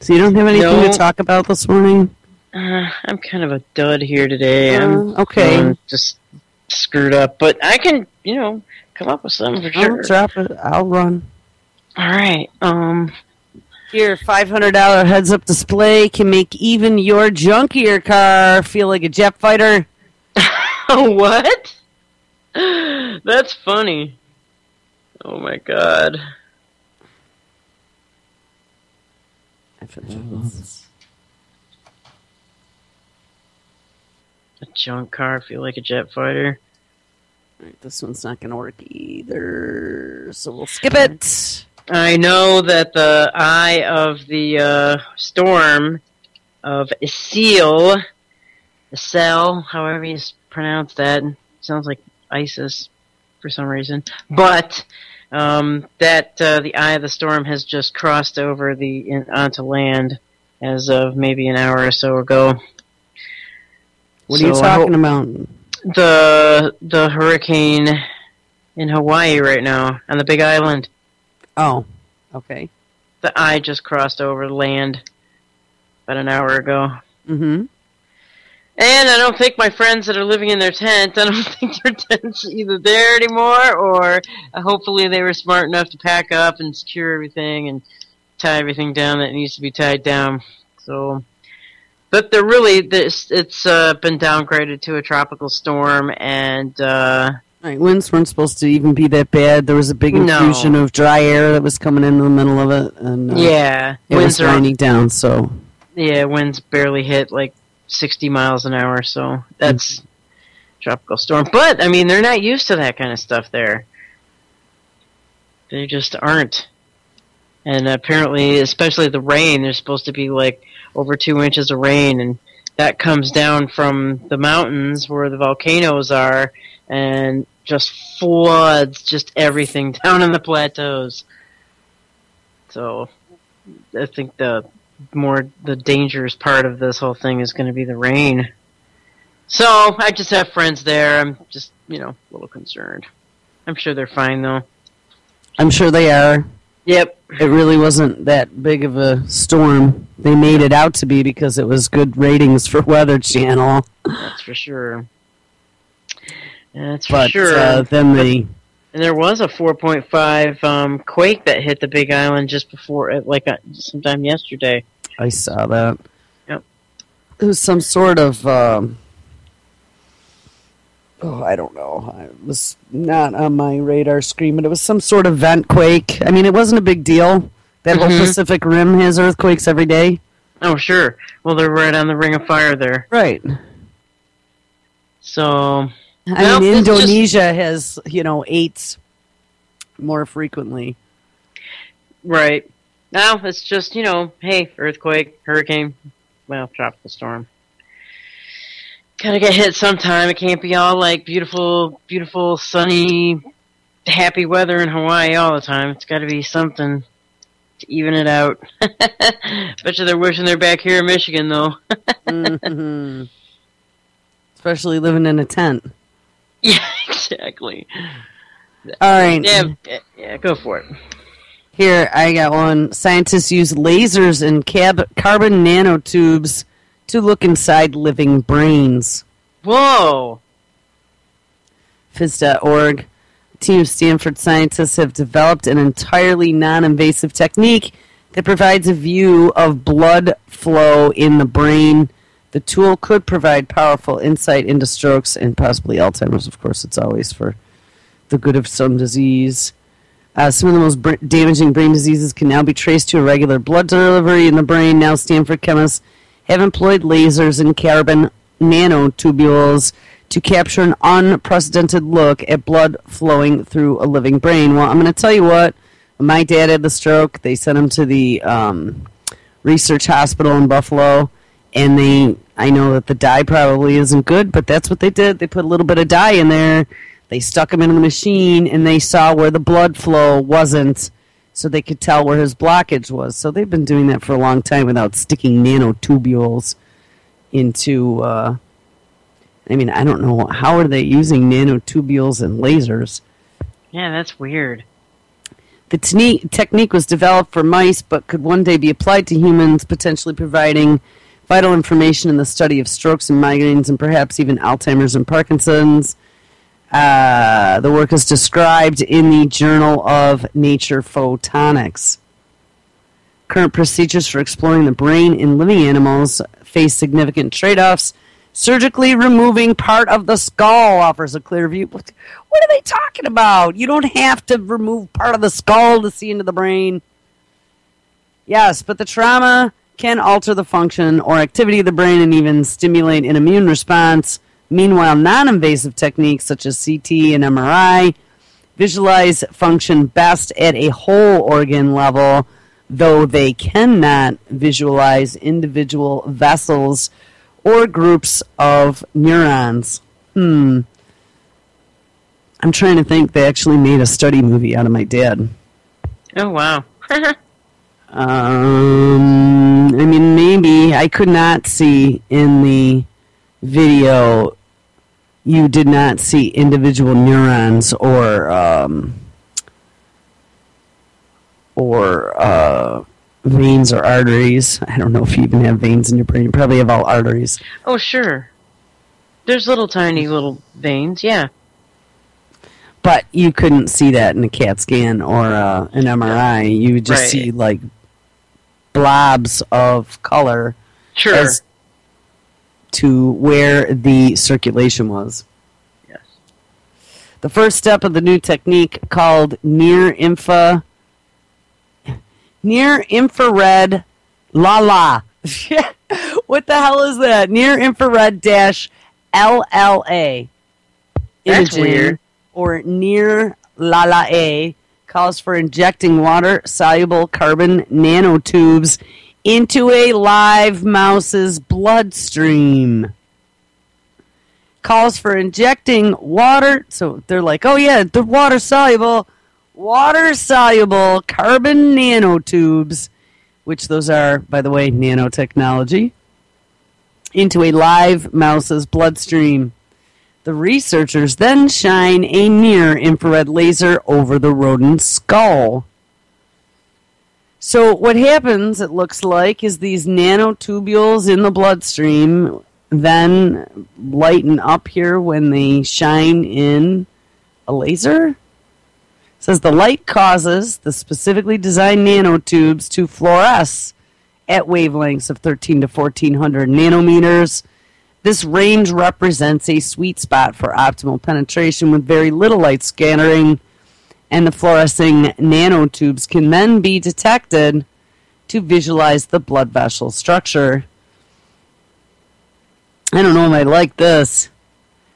So you don't have anything to talk about this morning? I'm kind of a dud here today. Okay. Just screwed up, but I can, come up with something for sure. I'll drop it. I'll run. All right. Your $500 heads-up display can make even your junkier car feel like a jet fighter. What? That's funny. Oh my God. A junk car feel like a jet fighter? Right, this one's not going to work either, so we'll skip it. I know that the eye of the storm of Isil, however you pronounce that, sounds like ISIS for some reason, but that the eye of the storm has just crossed over onto land as of maybe an hour or so ago. What are you talking about? The hurricane in Hawaii right now on the Big Island. Oh, okay. The eye just crossed over land about an hour ago. Mm-hmm. And I don't think my friends that are living in their tent, I don't think their tent's either there anymore, or hopefully they were smart enough to pack up and secure everything and tie everything down that needs to be tied down. So, but it's been downgraded to a tropical storm, and right, winds weren't supposed to even be that bad. There was a big infusion of dry air that was coming in the middle of it, and it was winding down. So winds barely hit like 60 miles an hour, so that's tropical storm. But I mean, they're not used to that kind of stuff there. They just aren't. And apparently, especially the rain, there's supposed to be like over 2 inches of rain, and that comes down from the mountains where the volcanoes are and just floods just everything down in the plateaus. So I think the dangerous part of this whole thing is going to be the rain. So I just have friends there. I'm just, a little concerned. I'm sure they're fine, though. I'm sure they are. Yep. It really wasn't that big of a storm. They made it out to be because it was good ratings for Weather Channel. That's for sure. Then they... And there was a 4.5 quake that hit the Big Island just before, sometime yesterday. I saw that. Yep. It was some sort of... I don't know. It was not on my radar screen, but it was some sort of vent quake. I mean, it wasn't a big deal. That whole Pacific Rim has earthquakes every day. Oh, sure. Well, they're right on the Ring of Fire there. Right. So... I mean, Indonesia has, 8 more frequently. Right. Now, it's just, hey, earthquake, hurricane, tropical storm. Gotta get hit sometime. It can't be all like beautiful, beautiful, sunny, happy weather in Hawaii all the time. It's gotta be something to even it out. Bet you they're wishing they're back here in Michigan, though. Mm-hmm. Especially living in a tent. Yeah, exactly. All right. Yeah, go for it. Here, I got one. Scientists use lasers and carbon nanotubes to look inside living brains. Whoa! Phys.org. A team of Stanford scientists have developed an entirely non-invasive technique that provides a view of blood flow in the brain. The tool could provide powerful insight into strokes and possibly Alzheimer's. Of course, it's always for the good of some disease. Some of the most damaging brain diseases can now be traced to irregular blood delivery in the brain. Now, Stanford chemists have employed lasers and carbon nanotubules to capture an unprecedented look at blood flowing through a living brain. Well, I'm going to tell you what. My dad had the stroke. They sent him to the research hospital in Buffalo. And I know that the dye probably isn't good, but that's what they did. They put a little bit of dye in there. They stuck him in the machine, and they saw where the blood flow wasn't, so they could tell where his blockage was. So they've been doing that for a long time without sticking nanotubules into, I don't know. How are they using nanotubules and lasers? Yeah, that's weird. The technique was developed for mice, but could one day be applied to humans, potentially providing vital information in the study of strokes and migraines and perhaps even Alzheimer's and Parkinson's. The work is described in the Journal of Nature Photonics. Current procedures for exploring the brain in living animals face significant trade-offs. Surgically removing part of the skull offers a clear view. What are they talking about? You don't have to remove part of the skull to see into the brain. Yes, but the trauma can alter the function or activity of the brain and even stimulate an immune response. Meanwhile, non-invasive techniques such as CT and MRI visualize function best at a whole organ level, though they cannot visualize individual vessels or groups of neurons. I'm trying to think. They actually made a study movie out of my dad. Oh, wow. I mean, maybe. I could not see in the video, you did not see individual neurons or veins or arteries. I don't know if you even have veins in your brain. You probably have all arteries. Oh, sure. There's little tiny little veins, yeah. But you couldn't see that in a CAT scan or an MRI. You would just see, like, blobs of color as to where the circulation was. Yes. The first step of the new technique, called near-infrared LALA. What the hell is that? Near-infrared LLA. That's weird. Or near LALA calls for injecting water-soluble carbon nanotubes into a live mouse's bloodstream. Calls for injecting water, so they're like, oh yeah, the water-soluble carbon nanotubes, which those are, by the way, nanotechnology, into a live mouse's bloodstream. The researchers then shine a near-infrared laser over the rodent's skull. So what happens, it looks like, is these nanotubules in the bloodstream then lighten up here when they shine in a laser. It says the light causes the specifically designed nanotubes to fluoresce at wavelengths of 13 to 1400 nanometers. This range represents a sweet spot for optimal penetration with very little light scattering, and the fluorescing nanotubes can then be detected to visualize the blood vessel structure. I don't know if I like this.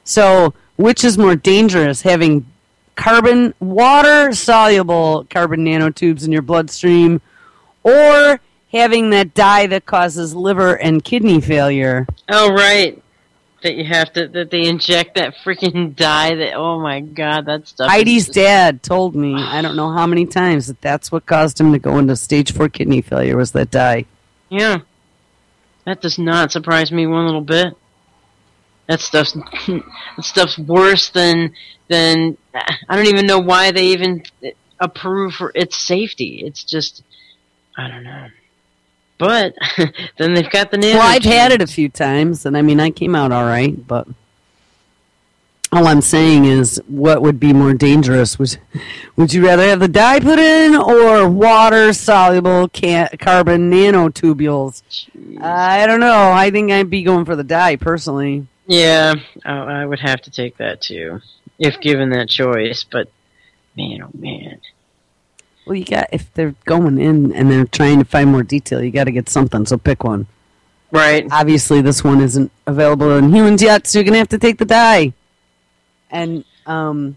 So, which is more dangerous, having water-soluble carbon nanotubes in your bloodstream, or having that dye that causes liver and kidney failure? Oh, right. That they inject that freaking dye that, oh my god, that stuff. Heidi's dad told me, I don't know how many times, that's what caused him to go into stage 4 kidney failure, was that dye. Yeah. That does not surprise me one little bit. That stuff's worse than I don't even know why they even approve for its safety. It's just, I don't know. But then they've got the nanotubes. Well, I've had it a few times, and I mean, I came out all right, but all I'm saying is, what would be more dangerous? Would you rather have the dye put in or water-soluble carbon nanotubules? Jeez. I don't know. I think I'd be going for the dye, personally. Yeah, I would have to take that, too, if given that choice, but man, oh man. Well, if they're going in and they're trying to find more detail, you got to get something, so pick one. Right. Obviously, this one isn't available in humans yet, so you're going to have to take the dye. And, like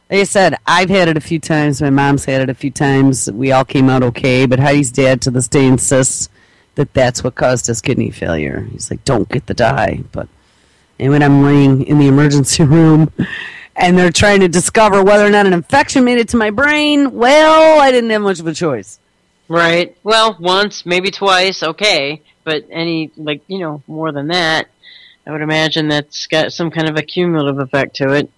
I said, I've had it a few times, my mom's had it a few times, we all came out okay, but Heidi's dad to this day insists that that's what caused his kidney failure. He's like, don't get the dye. And when I'm laying in the emergency room and they're trying to discover whether or not an infection made it to my brain, well, I didn't have much of a choice. Right. Well, once, maybe twice, okay. But more than that, I would imagine that's got some kind of a cumulative effect to it.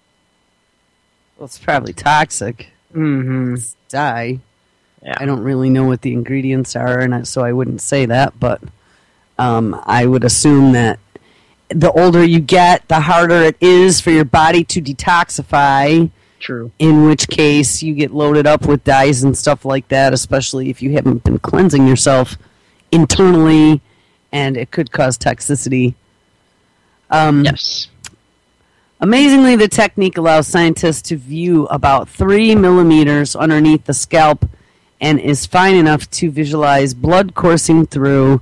Well, it's probably toxic. Mm-hmm. It's dye. Yeah. I don't really know what the ingredients are, and so I wouldn't say that, but I would assume that the older you get, the harder it is for your body to detoxify. True. In which case, you get loaded up with dyes and stuff like that, especially if you haven't been cleansing yourself internally, and it could cause toxicity. Yes. Amazingly, the technique allows scientists to view about 3 millimeters underneath the scalp and is fine enough to visualize blood coursing through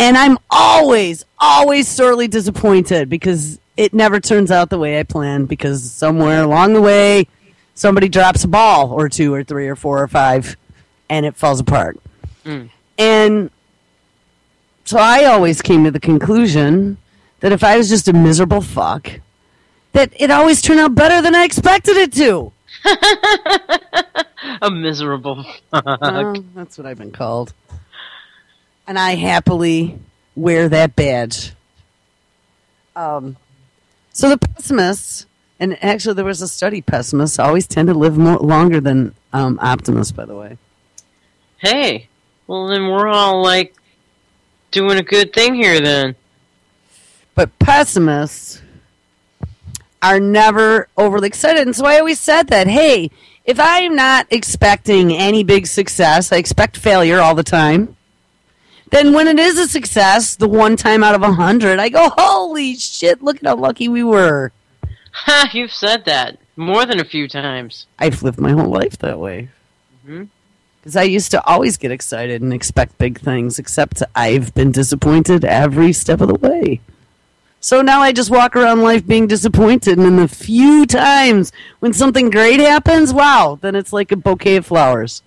And I'm always sorely disappointed because it never turns out the way I planned, because somewhere along the way, somebody drops a ball or two or three or four or five, and it falls apart. And so I always came to the conclusion that if I was just a miserable fuck, that it always turned out better than I expected it to. A miserable fuck. That's what I've been called. And I happily wear that badge. So the pessimists, and actually there was a study, pessimists always tend to live longer than optimists, by the way. Hey, well then we're all like doing a good thing here then. But pessimists are never overly excited. And so I always said that, hey, if I'm not expecting any big success, I expect failure all the time. Then when it is a success, the one time out of 100, I go, holy shit, look at how lucky we were. Ha, you've said that more than a few times. I've lived my whole life that way. Because I used to always get excited and expect big things, except I've been disappointed every step of the way. So now I just walk around life being disappointed, and in the few times when something great happens, wow, then it's like a bouquet of flowers.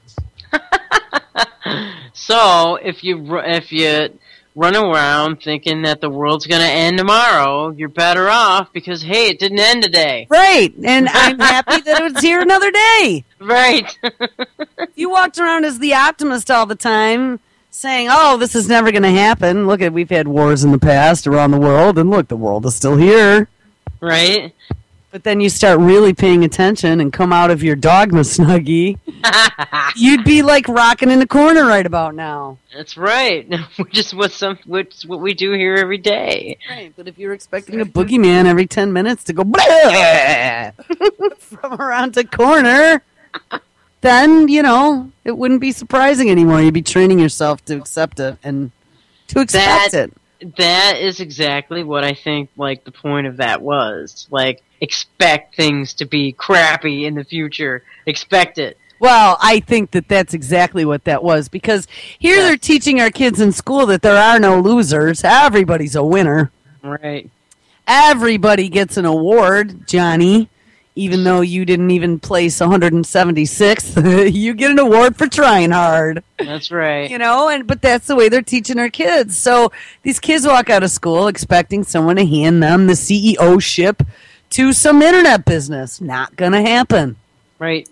So if you run around thinking that the world's going to end tomorrow, you're better off because, hey, it didn't end today. Right, and I'm happy that it's here another day. Right. You walked around as the optimist all the time, saying, oh, this is never going to happen. Look, we've had wars in the past around the world, and look, the world is still here. Right. But then you start really paying attention and come out of your dogma snuggie, you'd be like rocking in the corner right about now. That's right. Which is what we do here every day. Right, but if you're expecting a boogeyman every 10 minutes to go from around the corner, then, it wouldn't be surprising anymore. You'd be training yourself to accept it and to expect it. That is exactly what I think, the point of that was. Expect things to be crappy in the future. Expect it. Well, I think that that's exactly what that was, because here they're teaching our kids in school that there are no losers. Everybody's a winner. Right. Everybody gets an award, Johnny. Even though you didn't even place 176th, you get an award for trying hard. That's right. But that's the way they're teaching our kids. So these kids walk out of school expecting someone to hand them the CEO-ship to some internet business. Not going to happen. Right.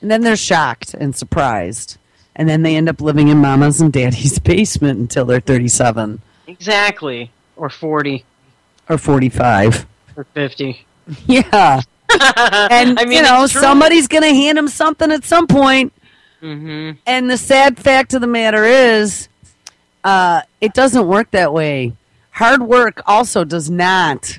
And then they're shocked and surprised. And then they end up living in mama's and daddy's basement until they're 37. Exactly. Or 40. Or 45. Or 50. Yeah. And, somebody's going to hand them something at some point. Mm-hmm. And the sad fact of the matter is, it doesn't work that way. Hard work also does not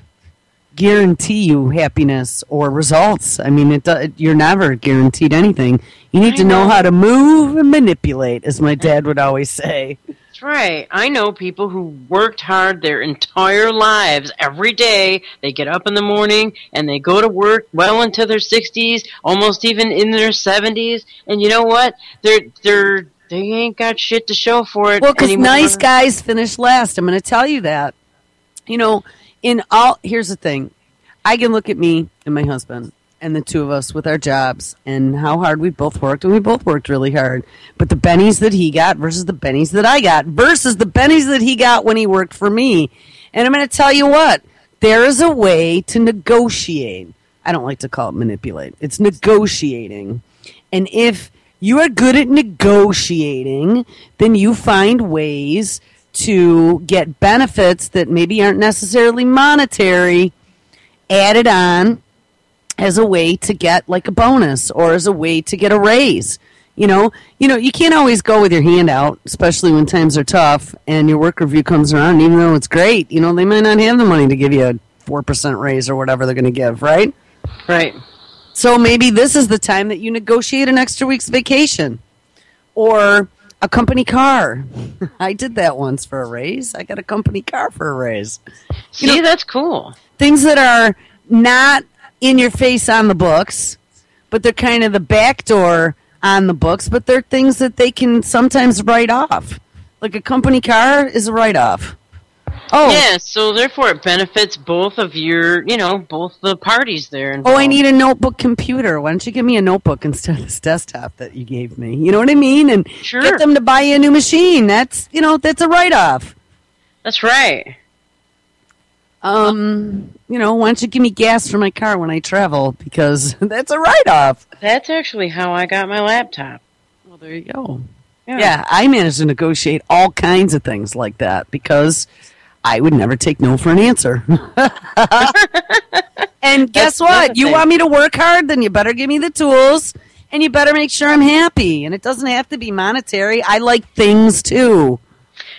guarantee you happiness or results. I mean, you're never guaranteed anything. You need to know how to move and manipulate, as my dad would always say. That's right. I know people who worked hard their entire lives. Every day they get up in the morning and they go to work well into their 60s, almost even in their 70s. And you know what? They ain't got shit to show for it. Well, because nice guys finish last. I'm going to tell you that. Here's the thing. I can look at me and my husband and the two of us with our jobs and how hard we both worked, and we both worked really hard. But the bennies that he got versus the bennies that I got versus the bennies that he got when he worked for me. And I'm going to tell you what, there is a way to negotiate. I don't like to call it manipulate. It's negotiating. And if you are good at negotiating, then you find ways to get benefits that maybe aren't necessarily monetary added on as a way to get like a bonus or as a way to get a raise. You can't always go with your hand out, especially when times are tough and your work review comes around. And even though it's great, they might not have the money to give you a 4% raise or whatever they're going to give, right? Right. So maybe this is the time that you negotiate an extra week's vacation or a company car. I did that once for a raise. I got a company car for a raise. See, that's cool. Things that are not in your face on the books, but they're kind of the back door on the books, but they're things that they can sometimes write off. Like a company car is a write-off. Oh. Yeah, so therefore it benefits both of your, both the parties there involved. Oh, I need a notebook computer. Why don't you give me a notebook instead of this desktop that you gave me? You know what I mean? And sure. Get them to buy you a new machine. That's a write-off. That's right. Why don't you give me gas for my car when I travel? Because that's a write-off. That's actually how I got my laptop. Well, there you go. Yeah, I managed to negotiate all kinds of things like that because I would never take no for an answer. And guess what? You want me to work hard, then you better give me the tools, and you better make sure I'm happy. And it doesn't have to be monetary. I like things, too.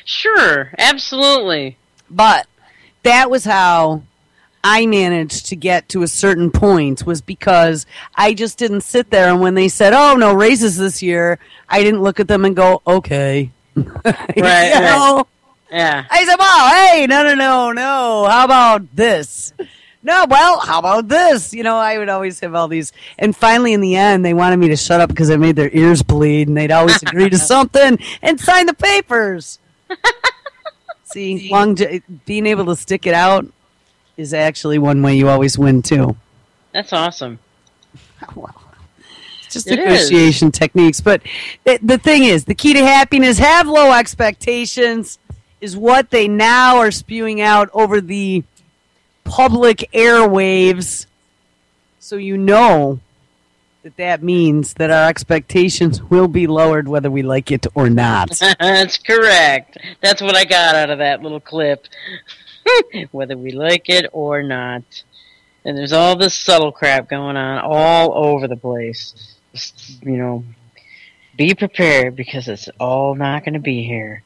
Sure, absolutely. But that was how I managed to get to a certain point, was because I just didn't sit there, and when they said, oh, no raises this year, I didn't look at them and go, okay. Right, you know? Yeah. I said, well, hey, no. How about this? No, well, how about this? I would always have all these. And finally, in the end, they wanted me to shut up because I made their ears bleed, and they'd always agree to something and sign the papers. See, being able to stick it out is actually one way you always win, too. That's awesome. Well, it's just negotiation techniques. But the thing is, the key to happiness, have low expectations, is what they now are spewing out over the public airwaves. So you know that means that our expectations will be lowered whether we like it or not. That's correct. That's what I got out of that little clip. Whether we like it or not. And there's all this subtle crap going on all over the place. Just, be prepared because it's all not going to be here.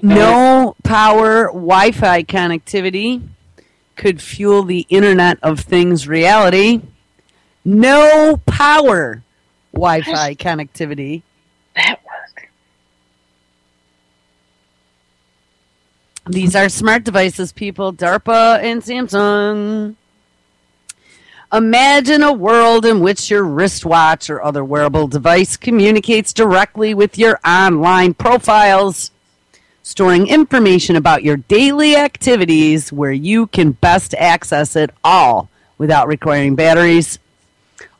No power Wi-Fi connectivity could fuel the Internet of Things reality. No power Wi-Fi connectivity. That work. These are smart devices, people. DARPA and Samsung. Imagine a world in which your wristwatch or other wearable device communicates directly with your online profiles, storing information about your daily activities where you can best access it all without requiring batteries,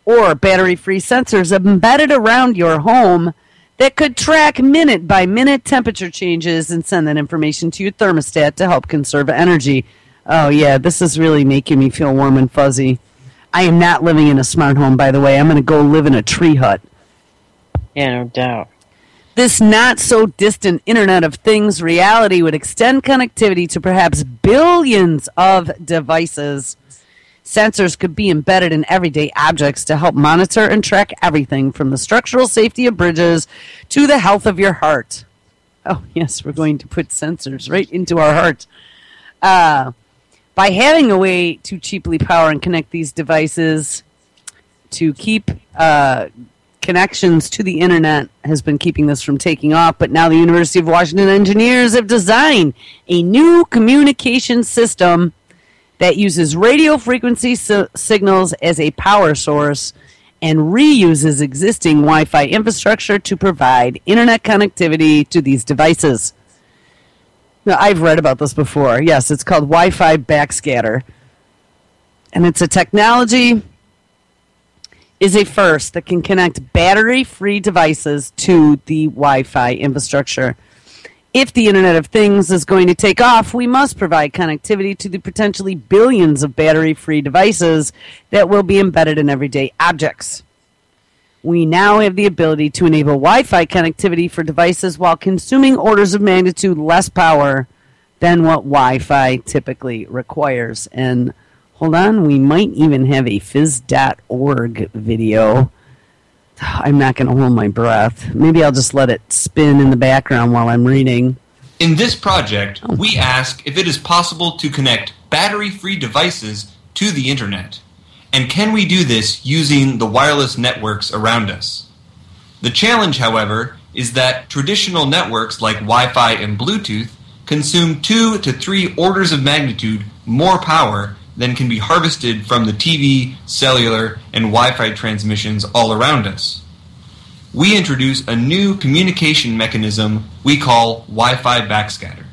or battery-free sensors embedded around your home that could track minute-by-minute temperature changes and send that information to your thermostat to help conserve energy. Oh, yeah, this is really making me feel warm and fuzzy. I am not living in a smart home, by the way. I'm going to go live in a tree hut. Yeah, no doubt. This not-so-distant Internet of Things reality would extend connectivity to perhaps billions of devices. Sensors could be embedded in everyday objects to help monitor and track everything from the structural safety of bridges to the health of your heart. Oh, yes, we're going to put sensors right into our heart. By having a way to cheaply power and connect these devices to keep connections to the Internet has been keeping this from taking off, but now the University of Washington engineers have designed a new communication system that uses radio frequency signals as a power source and reuses existing Wi-Fi infrastructure to provide Internet connectivity to these devices. Now, I've read about this before. Yes, it's called Wi-Fi backscatter. And it's a technology, is a first that can connect battery-free devices to the Wi-Fi infrastructure. If the Internet of Things is going to take off, we must provide connectivity to the potentially billions of battery-free devices that will be embedded in everyday objects. We now have the ability to enable Wi-Fi connectivity for devices while consuming orders of magnitude less power than what Wi-Fi typically requires. And hold on, we might even have a phys.org video. I'm not going to hold my breath. Maybe I'll just let it spin in the background while I'm reading. In this project, we ask if it is possible to connect battery-free devices to the Internet. And can we do this using the wireless networks around us? The challenge, however, is that traditional networks like Wi-Fi and Bluetooth consume 2 to 3 orders of magnitude more power than can be harvested from the TV, cellular, and Wi-Fi transmissions all around us. we introduce a new communication mechanism we call Wi-Fi backscatter.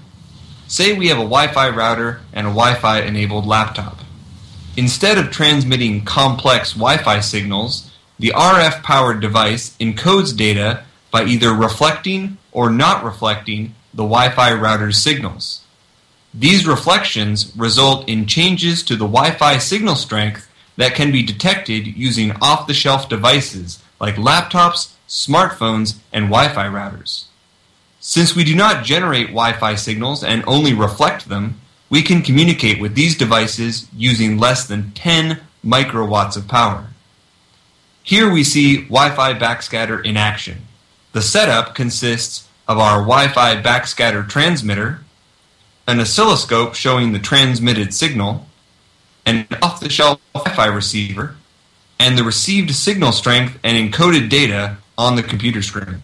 Say we have a Wi-Fi router and a Wi-Fi enabled laptop. Instead of transmitting complex Wi-Fi signals, the RF-powered device encodes data by either reflecting or not reflecting the Wi-Fi router's signals. These reflections result in changes to the Wi-Fi signal strength that can be detected using off-the-shelf devices like laptops, smartphones, and Wi-Fi routers. Since we do not generate Wi-Fi signals and only reflect them, we can communicate with these devices using less than 10 microwatts of power. Here we see Wi-Fi backscatter in action. The setup consists of our Wi-Fi backscatter transmitter, an oscilloscope showing the transmitted signal, an off-the-shelf Wi-Fi receiver, and the received signal strength and encoded data on the computer screen.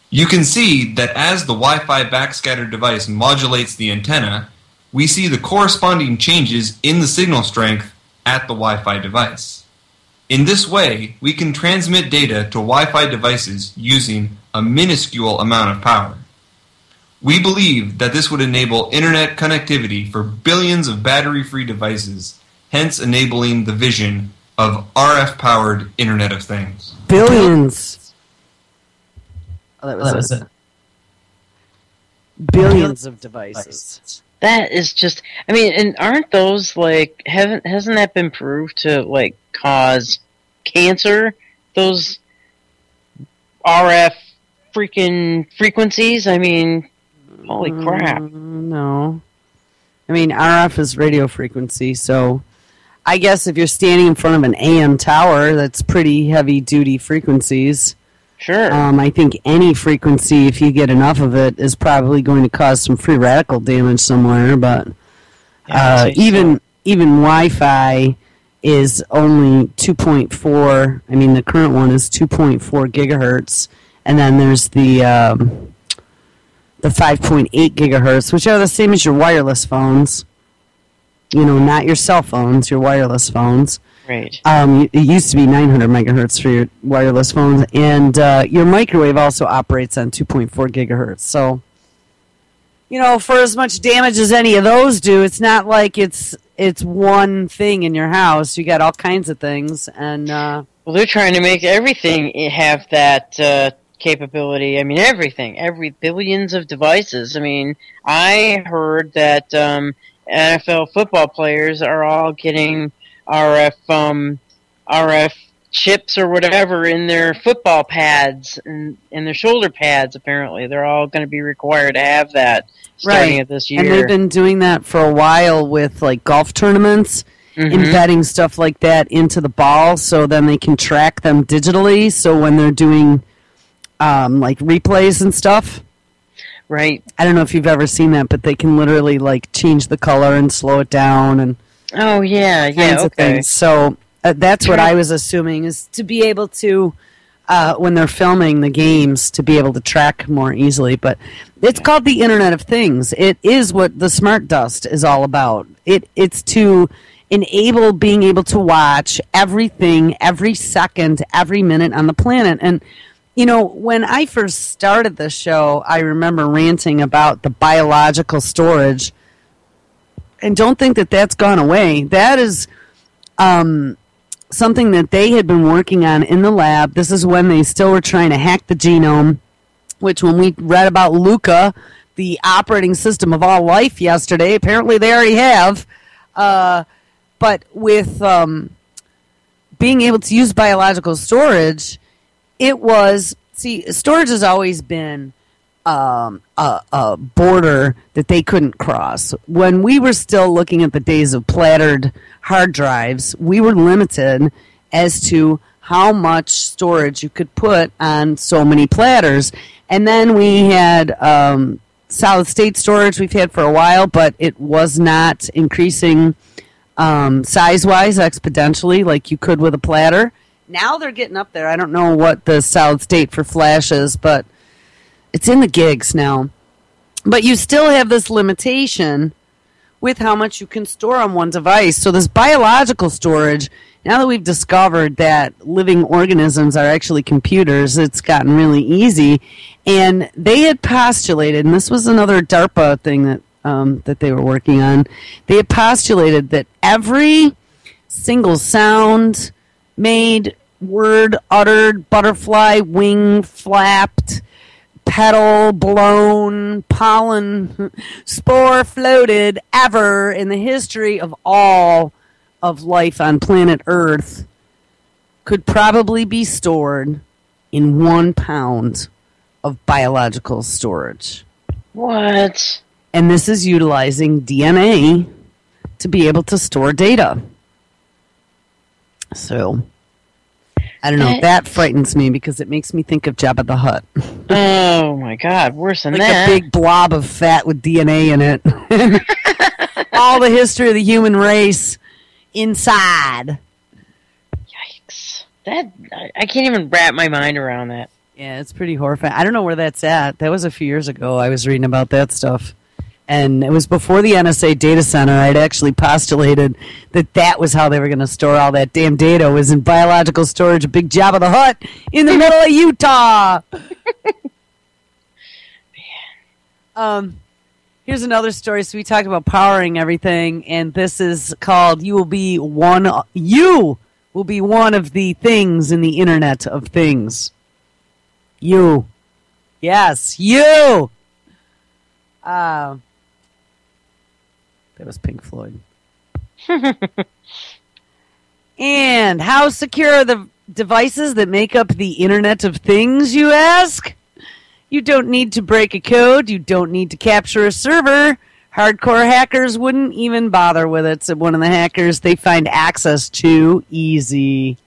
You can see that as the Wi-Fi backscatter device modulates the antenna, we see the corresponding changes in the signal strength at the Wi-Fi device. In this way, we can transmit data to Wi-Fi devices using a minuscule amount of power. We believe that this would enable internet connectivity for billions of battery-free devices, hence enabling the vision of RF-powered Internet of Things. Billions. Oh, that was it. Billions of devices. That is just, I mean, and aren't those like, hasn't that been proved to like cause cancer? Those RF freaking frequencies? I mean, holy crap. No. I mean, RF is radio frequency, so I guess if you're standing in front of an AM tower, that's pretty heavy-duty frequencies. Sure. I think any frequency, if you get enough of it, is probably going to cause some free radical damage somewhere, but even Wi-Fi is only 2.4, I mean, the current one is 2.4 gigahertz, and then there's the 5.8 gigahertz, which are the same as your wireless phones. You know, not your cell phones, your wireless phones. Right. It used to be 900 megahertz for your wireless phones, and your microwave also operates on 2.4 gigahertz. So, you know, for as much damage as any of those do, it's not like it's one thing in your house. You got all kinds of things, and well, they're trying to make everything have that capability. I mean, everything, every billions of devices. I mean, I heard that NFL football players are all getting RF chips or whatever in their football pads and in their shoulder pads. Apparently, they're all going to be required to have that starting at this year. And they've been doing that for a while with like golf tournaments, embedding stuff like that into the ball, so then they can track them digitally. So when they're doing like replays and stuff. Right. I don't know if you've ever seen that, but they can literally like change the color and slow it down and oh yeah, okay. So that's what I was assuming, is to be able to when they're filming the games, to be able to track more easily. But it's called the Internet of Things. It is what the Smart Dust is all about. It's to enable being able to watch everything, every second, every minute on the planet. And you know, when I first started this show, I remember ranting about the biological storage, and don't think that that's gone away. That is something that they had been working on in the lab. This is when they still were trying to hack the genome, which when we read about Luca, the operating system of all life yesterday, apparently they already have. But with being able to use biological storage, it was, storage has always been a border that they couldn't cross. When we were still looking at the days of plattered hard drives, we were limited as to how much storage you could put on so many platters. And then we had solid state storage we've had for a while, but it was not increasing size-wise exponentially like you could with a platter. Now they're getting up there. I don't know what the solid state for flash is, but it's in the gigs now. But you still have this limitation with how much you can store on one device. So this biological storage, now that we've discovered that living organisms are actually computers, it's gotten really easy. And they had postulated, and this was another DARPA thing that they were working on, they had postulated that every single sound made, word uttered, butterfly wing flapped, petal blown, pollen spore floated ever in the history of all of life on planet Earth could probably be stored in 1 pound of biological storage. What? And this is utilizing DNA to be able to store data. So, I don't know. That frightens me because it makes me think of Jabba the Hutt. Oh my God, worse than like that. A big blob of fat with DNA in it. All the history of the human race inside. Yikes. I can't even wrap my mind around that. Yeah, it's pretty horrifying. I don't know where that's at. That was a few years ago. I was reading about that stuff. And it was before the NSA data center. I'd actually postulated that was how they were going to store all that damn data, was in biological storage, a big Jabba the Hutt in the middle of Utah. Here's another story. So we talked about powering everything, and this is called You will be one of the things in the Internet of Things. You. Yes, you. That was Pink Floyd. And how secure are the devices that make up the Internet of Things, you ask? You don't need to break a code. You don't need to capture a server. Hardcore hackers wouldn't even bother with it, said one of the hackers. They find access too easy.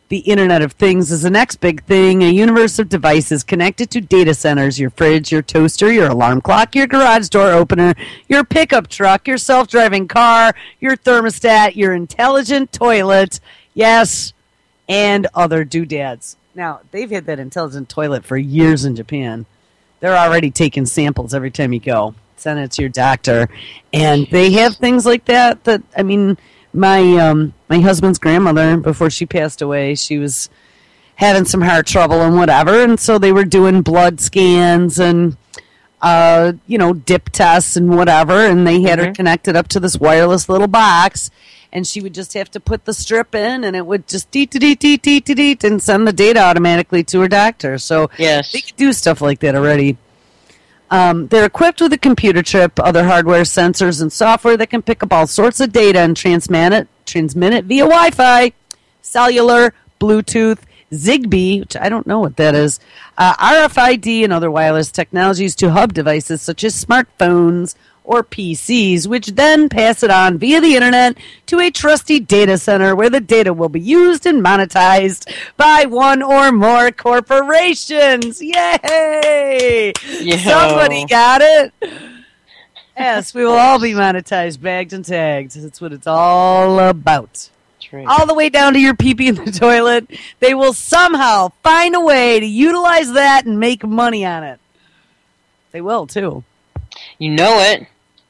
The Internet of Things is the next big thing, a universe of devices connected to data centers, your fridge, your toaster, your alarm clock, your garage door opener, your pickup truck, your self-driving car, your thermostat, your intelligent toilet, yes, and other doodads. Now, they've had that intelligent toilet for years in Japan. They're already taking samples every time you go. Send it to your doctor. And they have things like that I mean... My husband's grandmother, before she passed away, she was having some heart trouble and whatever, and so they were doing blood scans and, dip tests and whatever, and they had her connected up to this wireless little box, and she would just have to put the strip in, and it would just deet and send the data automatically to her doctor. So yes, they could do stuff like that already. They're equipped with a computer chip, other hardware, sensors, and software that can pick up all sorts of data and transmit it via Wi-Fi, cellular, Bluetooth, Zigbee, which I don't know what that is, RFID, and other wireless technologies to hub devices such as smartphones or PCs, which then pass it on via the internet to a trusty data center where the data will be used and monetized by one or more corporations. Yay! Yo. Somebody got it. Yes, we will all be monetized, bagged and tagged. That's what it's all about. Right. All the way down to your pee-pee in the toilet. They will somehow find a way to utilize that and make money on it. They will, too. You know it.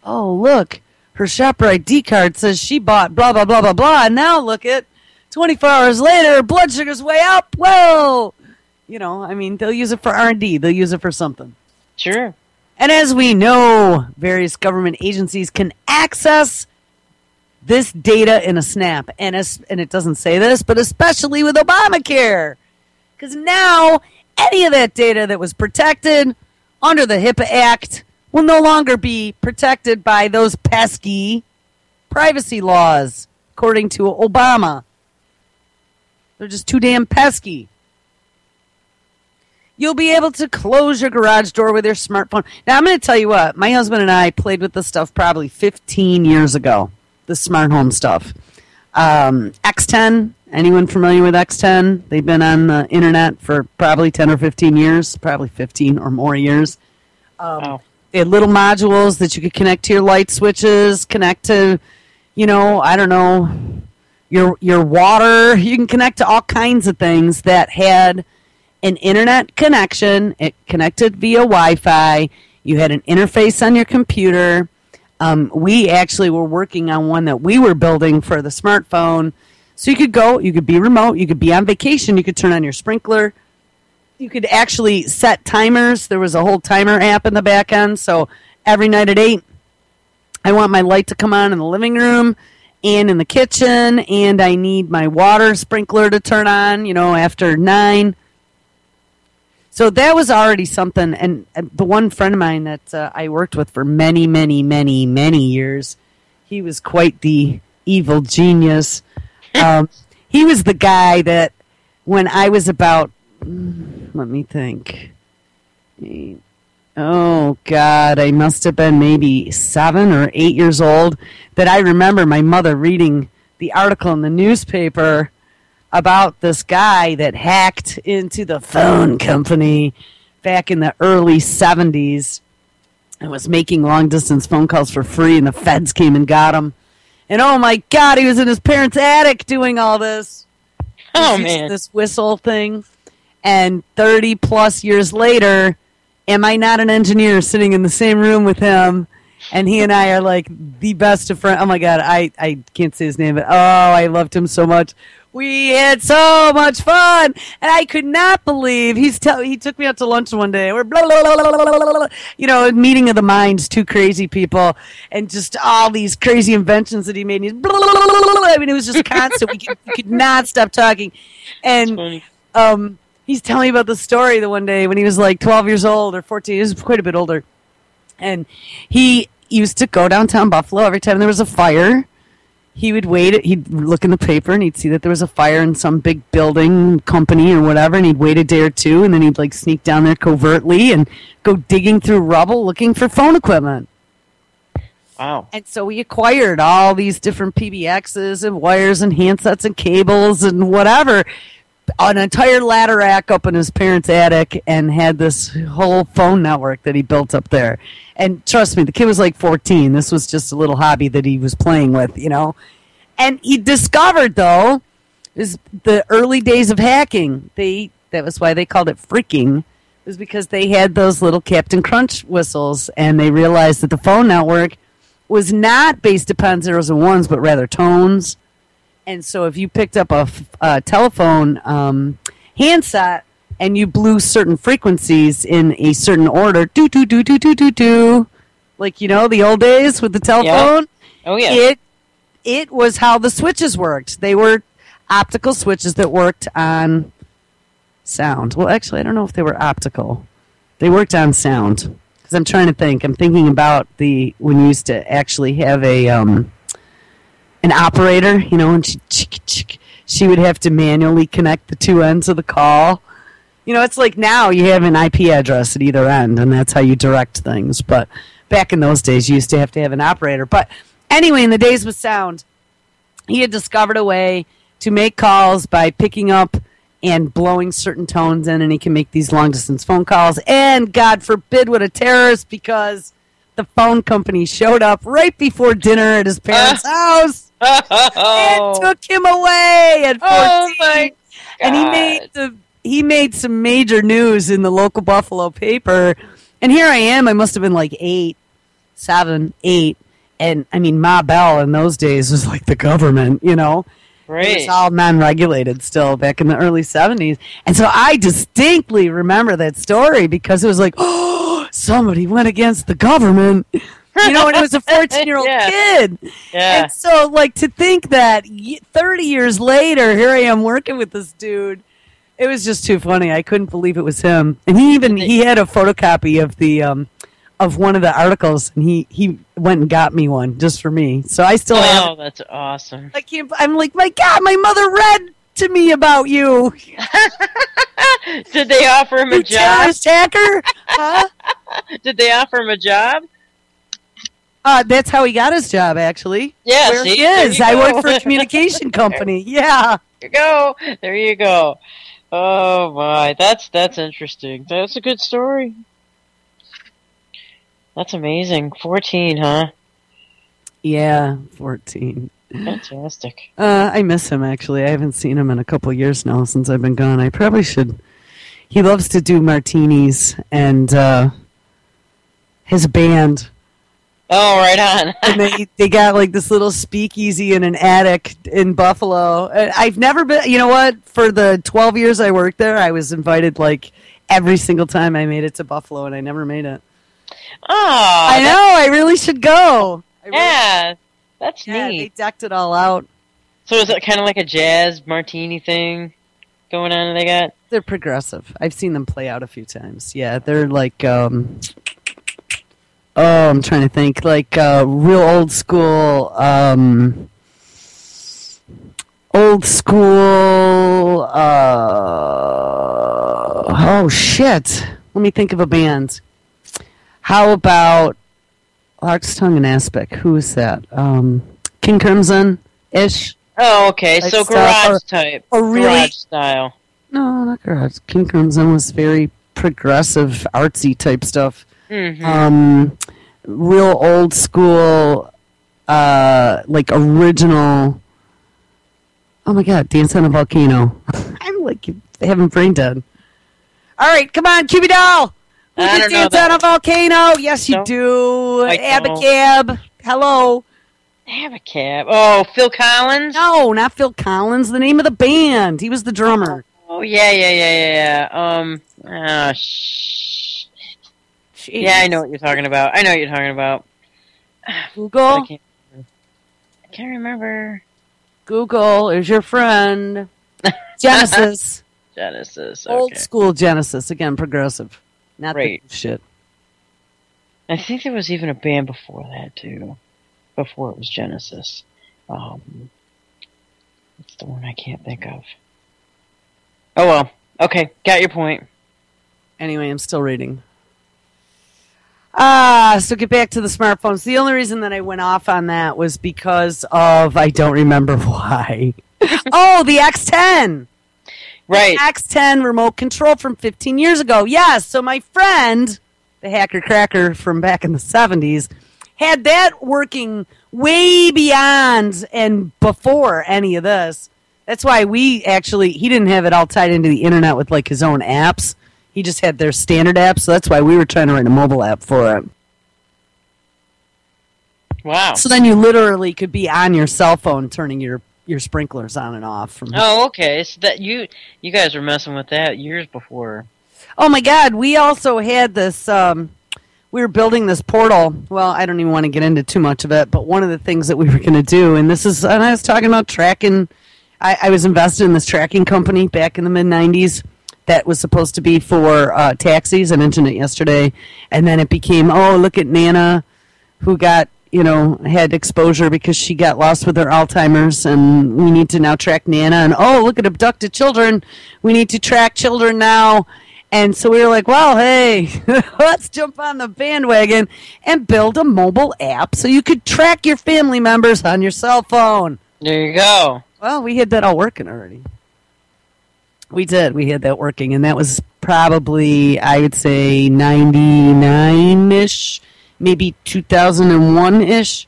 Oh, look, her ShopRite ID card says she bought blah, blah, blah, blah, blah, and now look at 24 hours later, her blood sugar's way up. Whoa! I mean, they'll use it for R&D. They'll use it for something. Sure. And as we know, various government agencies can access this data in a snap. And it doesn't say this, but especially with Obamacare. Because now, any of that data that was protected under the HIPAA Act will no longer be protected by those pesky privacy laws, according to Obama. They're just too damn pesky. You'll be able to close your garage door with your smartphone. Now, I'm going to tell you what. My husband and I played with this stuff probably 15 years ago, the smart home stuff. X10, anyone familiar with X10? They've been on the internet for probably 10 or 15 years, probably 15 or more years. They had little modules that you could connect to your light switches, connect to, I don't know, your water. You can connect to all kinds of things that had an internet connection. It connected via Wi-Fi. You had an interface on your computer. we actually were working on one that we were building for the smartphone. So you could be remote, you could be on vacation, you could turn on your sprinkler. You could actually set timers. There was a whole timer app in the back end. So every night at 8, I want my light to come on in the living room and in the kitchen, and I need my water sprinkler to turn on, after 9. So that was already something. And the one friend of mine that I worked with for many, many, many, many years, he was quite the evil genius. He was the guy that when I was about, let me think. Oh, God, I must have been maybe 7 or 8 years old, that I remember my mother reading the article in the newspaper about this guy that hacked into the phone company back in the early 70s and was making long-distance phone calls for free, and the feds came and got him. And, oh, my God, he was in his parents' attic doing all this. Oh, man. This whistle thing. And 30-plus years later, am I not an engineer sitting in the same room with him? And he and I are like the best of friends. Oh, my God, I can't say his name, but I loved him so much. We had so much fun. And I could not believe, he took me out to lunch one day. We're blah, blah, blah, blah, blah, blah, meeting of the minds, two crazy people, and just all these crazy inventions that he made. And he's blah, blah, blah, blah, blah. I mean, it was just constant. We could not stop talking. And he's telling me about the story the one day when he was like 12 years old or 14. He was quite a bit older. And he used to go downtown Buffalo every time there was a fire. He would wait. He'd look in the paper and he'd see that there was a fire in some big building company or whatever, and he'd wait a day or two, and then he'd like sneak down there covertly and go digging through rubble looking for phone equipment. Wow. And so we acquired all these different PBXs and wires and handsets and cables and whatever, an entire ladder rack up in his parents' attic, and had this whole phone network that he built up there. And trust me, the kid was like 14. This was just a little hobby that he was playing with, And he discovered, though, is the early days of hacking. That was why they called it freaking. It was because they had those little Captain Crunch whistles, and they realized that the phone network was not based upon zeros and ones, but rather tones. And so if you picked up a telephone handset and you blew certain frequencies in a certain order, do, like, the old days with the telephone. Yeah. Oh, yeah. It was how the switches worked. They were optical switches that worked on sound. Well, actually, I don't know if they were optical. They worked on sound. Because I'm trying to think. I'm thinking about when you used to actually have an operator, and she would have to manually connect the two ends of the call. It's like now you have an IP address at either end, and that's how you direct things. But back in those days, you used to have an operator. But anyway, in the days with sound, he had discovered a way to make calls by picking up and blowing certain tones in, and he can make these long-distance phone calls. And God forbid what a terrorist, because the phone company showed up right before dinner at his parents' house and took him away at 14. Oh, my God. And he made some major news in the local Buffalo paper. And here I am. I must have been like 7, 8. And, I mean, Ma Bell in those days was like the government, Right. It was all non-regulated still back in the early 70s. And so I distinctly remember that story because it was like, oh, somebody went against the government. And it was a 14-year-old kid. Yeah. And so, to think that 30 years later, here I am working with this dude. It was just too funny. I couldn't believe it was him. And he had a photocopy of the of one of the articles, and he went and got me one just for me. So I still have. Oh, that's awesome. I'm like, my God, my mother read to me about you. Did they offer him a job? Terrorist hacker? Huh? Did they offer him a job? That's how he got his job, actually. Yeah, Where see? he is. There you I go. work for a communication company. Yeah. There you go. Oh my, that's interesting. That's a good story. That's amazing. 14, huh? Yeah, 14. Fantastic. I miss him, actually. I haven't seen him in a couple of years now since I've been gone. I probably should. He loves to do martinis, and his band Oh, right on. And they got like this little speakeasy in an attic in Buffalo. I've never been, you know what? For the 12 years I worked there, I was invited like every single time I made it to Buffalo, and I never made it. Oh, I know. I really should go. That's neat. They decked it all out. So is it kind of like a jazz martini thing going on they got? They're progressive. I've seen them play out a few times. Yeah, they're like, I'm trying to think, like real old school, oh shit. Let me think of a band. How about Lark's Tongue and Aspic? Who is that? King Crimson-ish? Oh, okay. So garage type. Garage style. No, not garage. King Crimson was very progressive, artsy type stuff. Mm-hmm. Real old school, like original. Oh my God, Dance on a Volcano. I'm like having brain dead. All right, come on, Cubie Doll. Who can dance on a volcano? Yes, you do. Abacab. Hello. Abacab. Oh, Phil Collins? No, not Phil Collins. The name of the band. He was the drummer. Oh, yeah. Yeah, I know what you're talking about. Google? I can't remember. Google is your friend. Genesis. Genesis. Okay. Old school Genesis. Again, progressive. Not right. the shit. I think there was even a band before that, too. Before it was Genesis. It's the one I can't think of. Oh, well. Okay, got your point. Anyway, I'm still reading. So get back to the smartphones. The only reason that I went off on that was because of, I don't remember why. Oh, the X10. Right. The X10 remote control from 15 years ago. Yes, so my friend, the hacker cracker from back in the 70s, had that working way beyond and before any of this. That's why he didn't have it all tied into the internet with like his own apps. He just had their standard apps, so that's why we were trying to write a mobile app for it. Wow. So then you literally could be on your cell phone turning your sprinklers on and off. Oh, okay. So that you guys were messing with that years before. Oh my God, we also had this, we were building this portal. Well, I don't even want to get into too much of it, but one of the things that we were going to do, and I was talking about tracking, I was invested in this tracking company back in the mid-90s that was supposed to be for taxis. I mentioned it yesterday. And then it became, oh, look at Nana, who got, had exposure because she got lost with her Alzheimer's, and we need to now track Nana. And, oh, look at abducted children. We need to track children now. And so we were like, well, hey, let's jump on the bandwagon and build a mobile app so you could track your family members on your cell phone. There you go. Well, we had that all working already. We did. We had that working, and that was probably, I would say, 99-ish, maybe 2001-ish.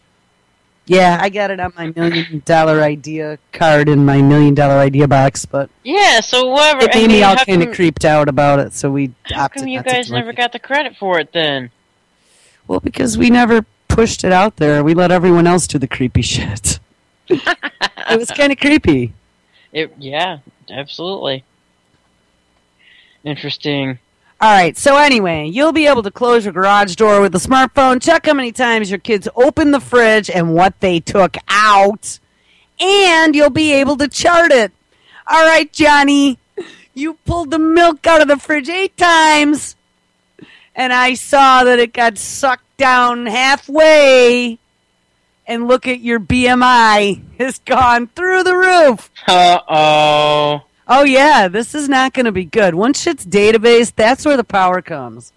Yeah, I got it on my $1 million idea card in my $1 million idea box, but yeah. So whatever. It made me all kind of creeped out about it, so we opted. How come you guys never got the credit for it then? Well, because we never pushed it out there. We let everyone else do the creepy shit. It was kind of creepy. Yeah, absolutely. Interesting. All right, so anyway, you'll be able to close your garage door with a smartphone, check how many times your kids opened the fridge and what they took out, and you'll be able to chart it. All right, Johnny, you pulled the milk out of the fridge 8 times, and I saw that it got sucked down halfway, and look at your BMI has gone through the roof. Uh-oh. Oh, yeah, this is not going to be good. Once shit's database, that's where the power comes.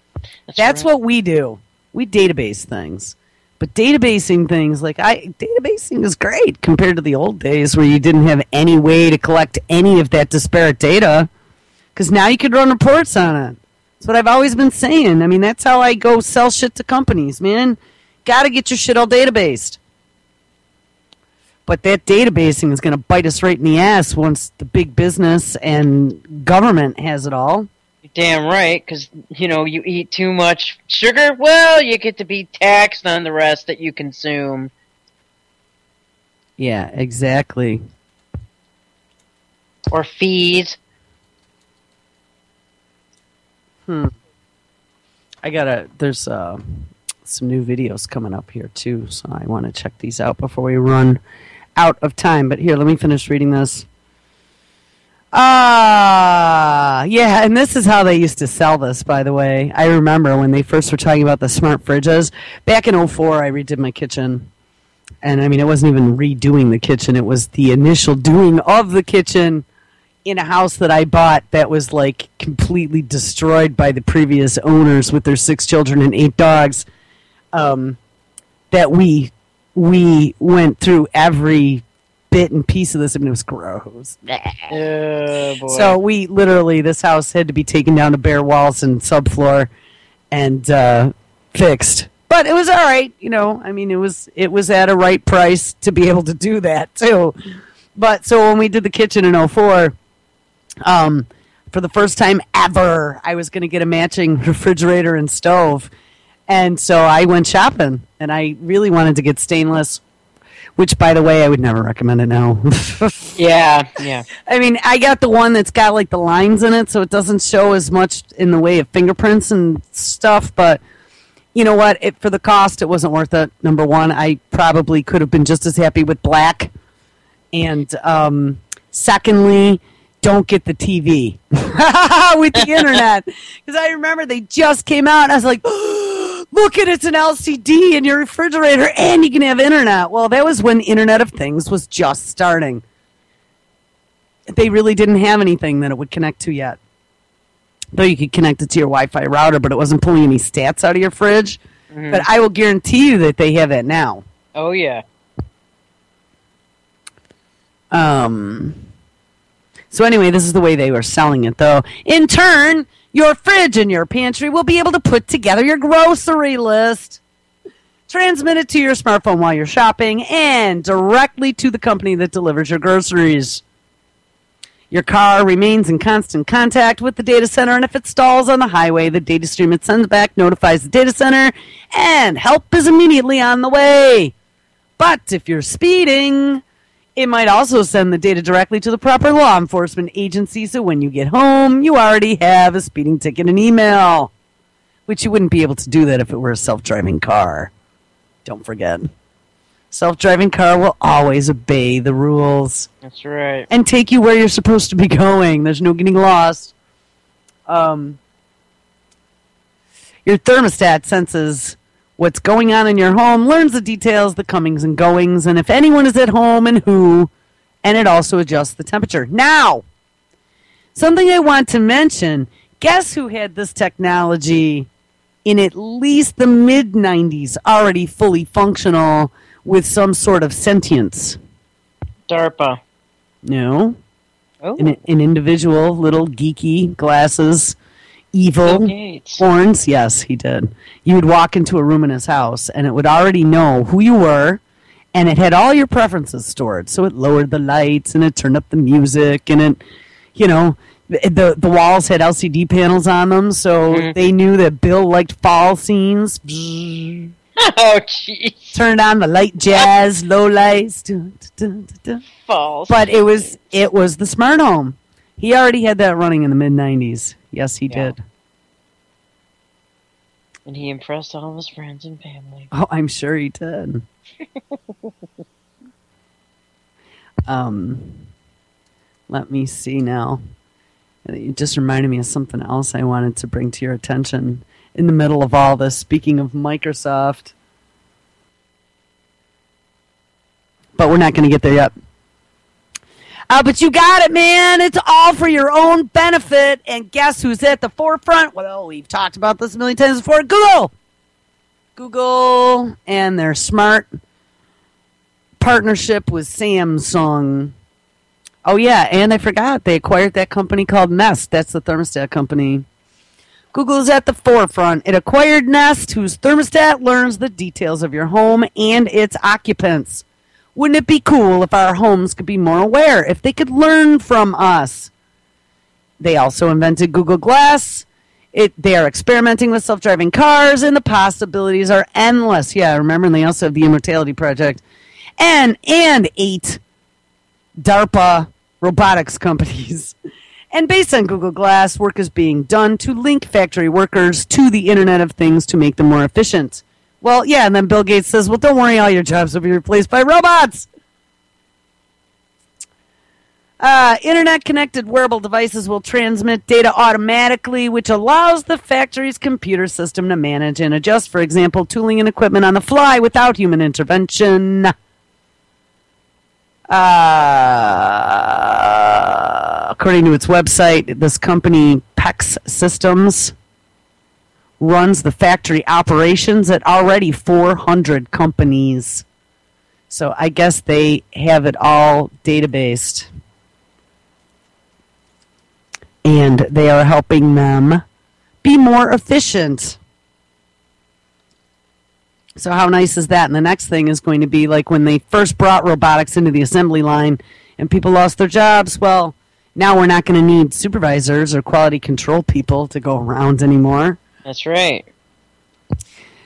That's right. What we do. We database things. But databasing things, databasing is great compared to the old days where you didn't have any way to collect any of that disparate data. Because now you could run reports on it. That's what I've always been saying. I mean, that's how I go sell shit to companies, man. Got to get your shit all databased. But that databasing is going to bite us right in the ass once the big business and government has it all. You're damn right, because, you eat too much sugar, well, you get to be taxed on the rest that you consume. Yeah, exactly. Or fees. There's some new videos coming up here too, so I want to check these out before we run out of time. But here, let me finish reading this. Yeah, and this is how they used to sell this, by the way. I remember when they first were talking about the smart fridges. Back in 2004, I redid my kitchen. And, I mean, it wasn't even redoing the kitchen. It was the initial doing of the kitchen in a house that I bought that was, like, completely destroyed by the previous owners with their 6 children and 8 dogs. That we went through every bit and piece of this, and it was gross. Oh, boy. So we literally, this house had to be taken down to bare walls and subfloor and fixed. But it was all right, I mean, it was at a right price to be able to do that too. But so when we did the kitchen in 2004, for the first time ever, I was going to get a matching refrigerator and stove. And so I went shopping, and I really wanted to get stainless, which, by the way, I would never recommend it now. Yeah. I mean, I got the one that's got, like, the lines in it, so it doesn't show as much in the way of fingerprints and stuff, but you know what? For the cost, it wasn't worth it. Number one, I probably could have been just as happy with black. And secondly, don't get the TV with the internet. Because I remember they just came out, and I was like, look at it's an LCD in your refrigerator, and you can have internet. Well, that was when Internet of Things was just starting. They really didn't have anything that it would connect to yet. Though you could connect it to your Wi-Fi router, but it wasn't pulling any stats out of your fridge. Mm-hmm. But I will guarantee you that they have that now. Oh, yeah. So anyway, this is the way they were selling it, though. In turn, your fridge and your pantry will be able to put together your grocery list, transmit it to your smartphone while you're shopping, and directly to the company that delivers your groceries. Your car remains in constant contact with the data center, and if it stalls on the highway, the data stream it sends back notifies the data center, and help is immediately on the way. But if you're speeding, it might also send the data directly to the proper law enforcement agency, so when you get home, you already have a speeding ticket and email, which you wouldn't be able to do that if it were a self-driving car. Don't forget. Self-driving car will always obey the rules. That's right. And take you where you're supposed to be going. There's no getting lost. Your thermostat senses what's going on in your home, learns the details, the comings and goings, and if anyone is at home and who, and it also adjusts the temperature. Now, something I want to mention, guess who had this technology in at least the mid-90s, already fully functional with some sort of sentience? DARPA. No. Oh. An individual, little geeky, glasses, evil, horns. Yes, he did. You would walk into a room in his house, and it would already know who you were, and it had all your preferences stored. So it lowered the lights, and it turned up the music, and it, the walls had LCD panels on them, so they knew that Bill liked fall scenes. Oh, jeez. Turned on the light jazz, low lights. False. But it was the smart home. He already had that running in the mid-90s. Yes, he did. And he impressed all of his friends and family. Oh, I'm sure he did. Let me see now. It just reminded me of something else I wanted to bring to your attention in the middle of all this, speaking of Microsoft. But we're not going to get there yet. But you got it, man. It's all for your own benefit. And guess who's at the forefront? Well, we've talked about this a million times before. Google. Google and their smart partnership with Samsung. Oh, yeah, and I forgot. They acquired that company called Nest. That's the thermostat company. Google is at the forefront. It acquired Nest, whose thermostat learns the details of your home and its occupants. Wouldn't it be cool if our homes could be more aware, if they could learn from us? They also invented Google Glass. They are experimenting with self-driving cars, and the possibilities are endless. Yeah, remember, they also have the Immortality Project. And 8 DARPA robotics companies. And based on Google Glass, work is being done to link factory workers to the Internet of Things to make them more efficient. Well, yeah, and then Bill Gates says, well, don't worry, all your jobs will be replaced by robots. Internet-connected wearable devices will transmit data automatically, which allows the factory's computer system to manage and adjust, for example, tooling and equipment on the fly without human intervention. According to its website, this company, PEX Systems, runs the factory operations at already 400 companies. So I guess they have it all databased. And they are helping them be more efficient. So how nice is that? And the next thing is going to be like when they first brought robotics into the assembly line and people lost their jobs. Well, now we're not going to need supervisors or quality control people to go around anymore. That's right.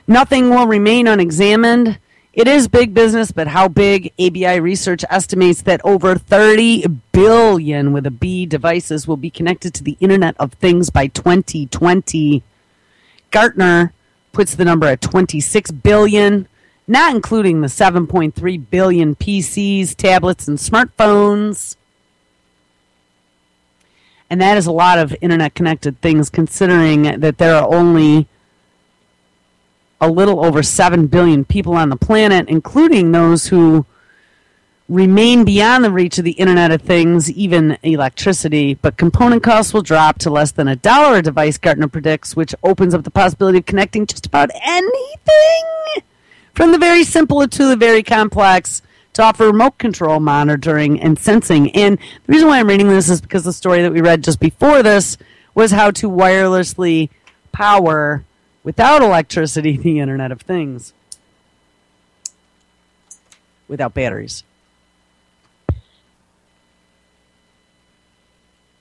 Nothing will remain unexamined. It is big business, but how big? ABI Research estimates that over 30 billion with a B devices will be connected to the Internet of Things by 2020. Gartner puts the number at 26 billion, not including the 7.3 billion PCs, tablets, and smartphones. And that is a lot of Internet-connected things, considering that there are only a little over 7 billion people on the planet, including those who remain beyond the reach of the Internet of Things, even electricity. But component costs will drop to less than $1 a device, Gartner predicts, which opens up the possibility of connecting just about anything, from the very simple to the very complex, to offer remote control, monitoring, and sensing. And the reason why I'm reading this is because the story that we read just before this was how to wirelessly power, without electricity, the Internet of Things. Without batteries.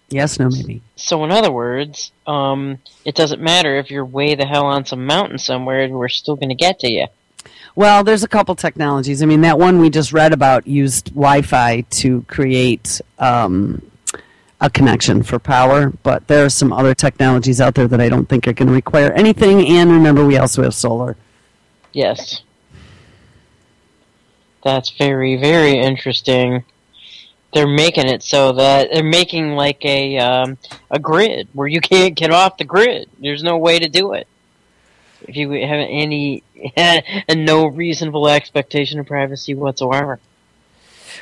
Yes, no, maybe. So in other words, it doesn't matter if you're way the hell on some mountain somewhere, we're still going to get to you. Well, there's a couple technologies. I mean, that one we just read about used Wi-Fi to create a connection for power, but there are some other technologies out there that I don't think are going to require anything, and remember, we also have solar. Yes. That's very, very interesting. They're making it so that they're making like a grid where you can't get off the grid. There's no way to do it. If you have any and no reasonable expectation of privacy whatsoever.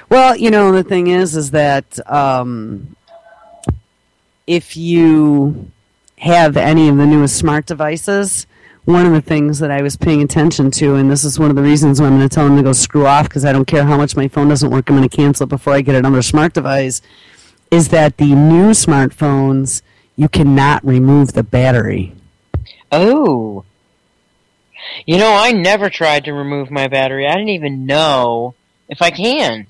Well, you know, the thing is that if you have any of the newest smart devices, one of the things that I was paying attention to, and this is one of the reasons why I'm going to tell them to go screw off, because I don't care how much my phone doesn't work, I'm going to cancel it before I get another smart device, is that the new smartphones, you cannot remove the battery. Oh. You know, I never tried to remove my battery. I didn't even know if I can.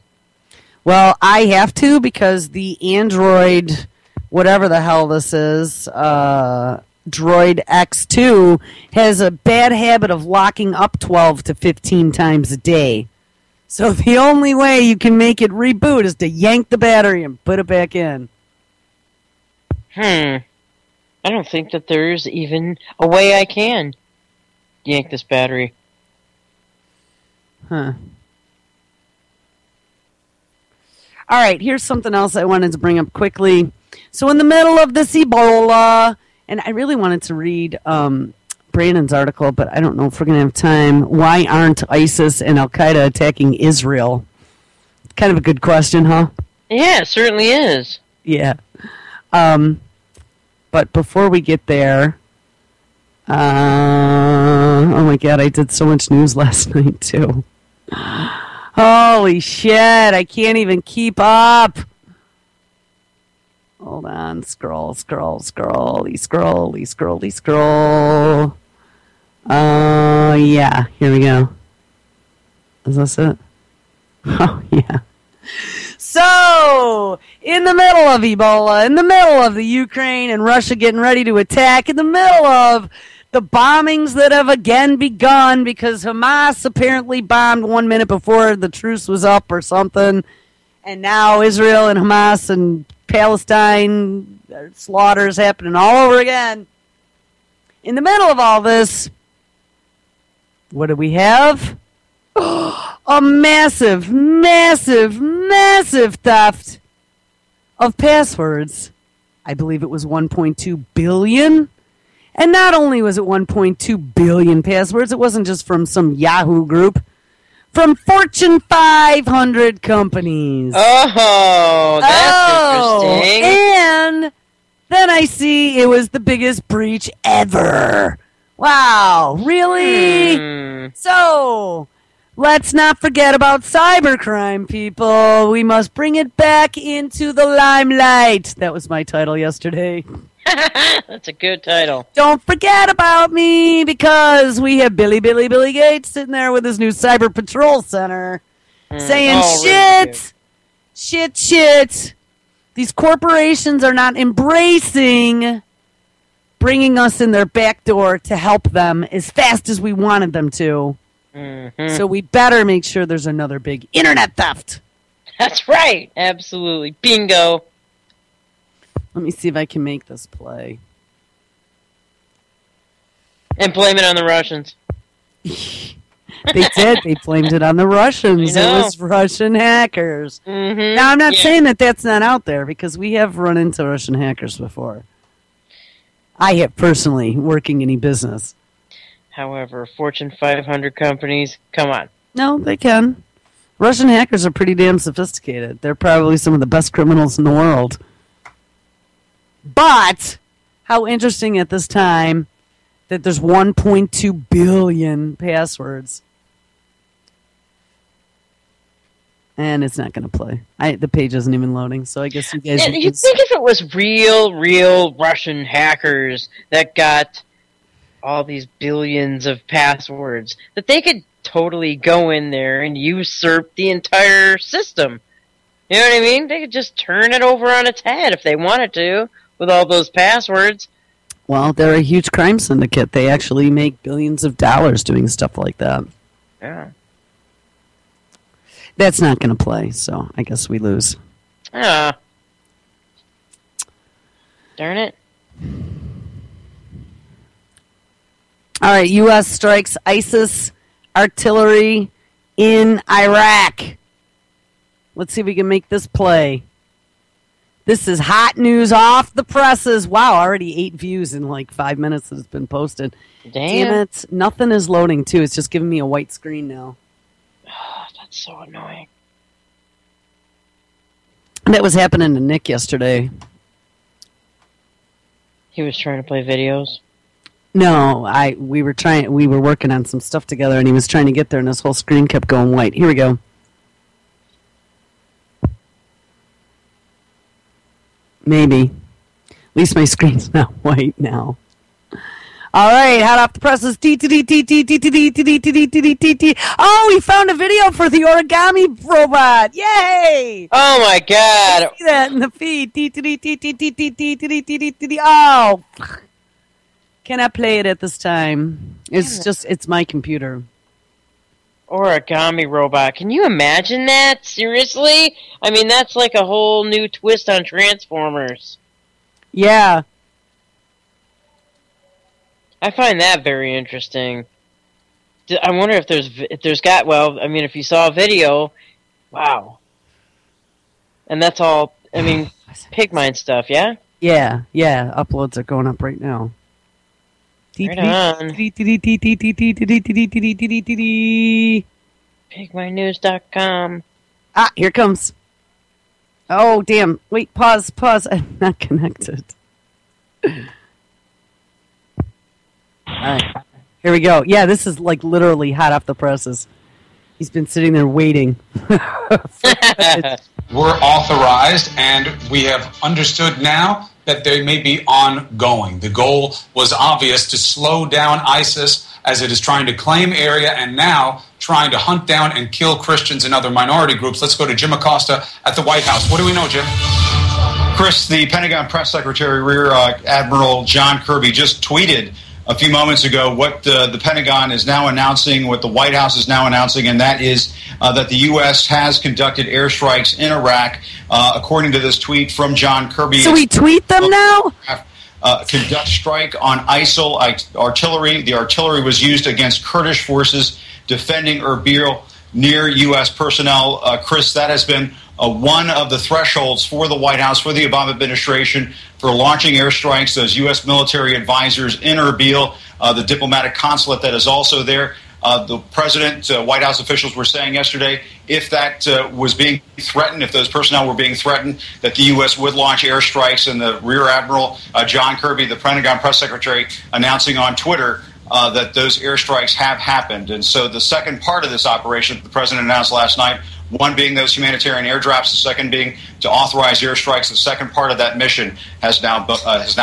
Well, I have to, because the Android, whatever the hell this is, Droid X2, has a bad habit of locking up 12 to 15 times a day. So the only way you can make it reboot is to yank the battery and put it back in. I don't think that there's even a way I can yank this battery. Huh. All right, here's something else I wanted to bring up quickly. So in the middle of this Ebola, and I really wanted to read Brandon's article, but I don't know if we're going to have time. Why aren't ISIS and Al-Qaeda attacking Israel? Kind of a good question, huh? Yeah, it certainly is. Yeah. But before we get there, oh my God, I did so much news last night, too. Holy shit, I can't even keep up. Hold on, scroll. Yeah, here we go. Is this it? Oh, yeah. So, in the middle of Ebola, in the middle of the Ukraine and Russia getting ready to attack, in the middle of the bombings that have again begun because Hamas apparently bombed 1 minute before the truce was up or something. And now Israel and Hamas and Palestine slaughters happening all over again. In the middle of all this, what do we have? A massive, massive, massive theft of passwords. I believe it was 1.2 billion. And not only was it 1.2 billion passwords, it wasn't just from some Yahoo group. From Fortune 500 companies. Oh, that's interesting. And then I see it was the biggest breach ever. Wow, really? So, let's not forget about cybercrime, people. We must bring it back into the limelight. That was my title yesterday. That's a good title. Don't forget about me, because we have Billy Gates sitting there with his new Cyber Patrol Center saying shit. These corporations are not embracing bringing us in their back door to help them as fast as we wanted them to. Mm-hmm. So we better make sure there's another big internet theft. That's right. Absolutely. Bingo. Let me see if I can make this play. And blame it on the Russians. They did. They blamed it on the Russians. It was Russian hackers. Mm-hmm. Now, I'm not saying that that's not out there, because we have run into Russian hackers before. I have personally, working any business. However, Fortune 500 companies, come on. No, they can. Russian hackers are pretty damn sophisticated. They're probably some of the best criminals in the world. But how interesting at this time that there's 1.2 billion passwords. And it's not going to play. The page isn't even loading, so I guess you guys... You think if it was real Russian hackers that got all these billions of passwords, that they could totally go in there and usurp the entire system. You know what I mean? They could just turn it over on its head if they wanted to, with all those passwords. Well, they're a huge crime syndicate. They actually make billions of dollars doing stuff like that. Yeah. That's not going to play, so I guess we lose. Ah. Darn it. All right, U.S. strikes ISIS artillery in Iraq. Let's see if we can make this play. This is hot news off the presses. Wow, already 8 views in like 5 minutes that it's been posted. Damn it. Nothing is loading, too. It's just giving me a white screen now. Oh, that's so annoying. That was happening to Nick yesterday. He was trying to play videos? No, we were working on some stuff together, and he was trying to get there, and his whole screen kept going white. Here we go. Maybe. At least my screen's not white now. All right, hot off the presses. Oh, we found a video for the origami robot. Yay! Oh my god! See that in the feed. Oh, cannot play it at this time. It's my computer. Origami robot. Can you imagine that? Seriously? I mean, that's like a whole new twist on Transformers. Yeah. I find that very interesting. I wonder if if you saw a video, wow. And that's all, Pigmine stuff, yeah? Yeah, uploads are going up right now. Right on. PigmineNews.com. Ah, here it comes. Oh, damn. Wait, pause. I'm not connected. Alright, here we go. Yeah, this is like literally hot off the presses. He's been sitting there waiting. We're authorized, and we have understood now that they may be ongoing. The goal was obvious, to slow down ISIS as it is trying to claim area and now trying to hunt down and kill Christians and other minority groups. Let's go to Jim Acosta at the White House. What do we know, Jim? Chris, the Pentagon Press Secretary, Rear Admiral John Kirby, just tweeted a few moments ago what the Pentagon is now announcing, what the White House is now announcing, and that is that the U.S. has conducted airstrikes in Iraq. According to this tweet from John Kirby. So we tweet them now? Conduct strike on ISIL artillery. The artillery was used against Kurdish forces defending Erbil near U.S. personnel. Chris, that has been one of the thresholds for the White House, for the Obama administration, for launching airstrikes. Those U.S. military advisors in Erbil, the diplomatic consulate that is also there. The president, White House officials were saying yesterday, if that was being threatened, if those personnel were being threatened, that the U.S. would launch airstrikes. And the Rear Admiral John Kirby, the Pentagon press secretary, announcing on Twitter that those airstrikes have happened. And so the second part of this operation the president announced last night, one being those humanitarian airdrops, the second being to authorize airstrikes. The second part of that mission has now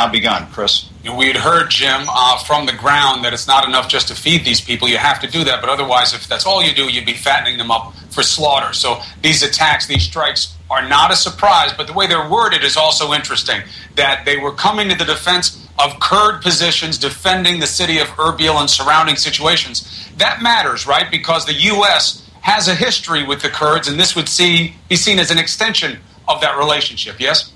begun. Chris? We had heard, Jim, from the ground that it's not enough just to feed these people. You have to do that. But otherwise, if that's all you do, you'd be fattening them up for slaughter. So these attacks, these strikes are not a surprise. But the way they're worded is also interesting, that they were coming to the defense of Kurd positions defending the city of Erbil and surrounding situations. That matters, right? Because the U.S. has a history with the Kurds, and this would be seen as an extension of that relationship, yes?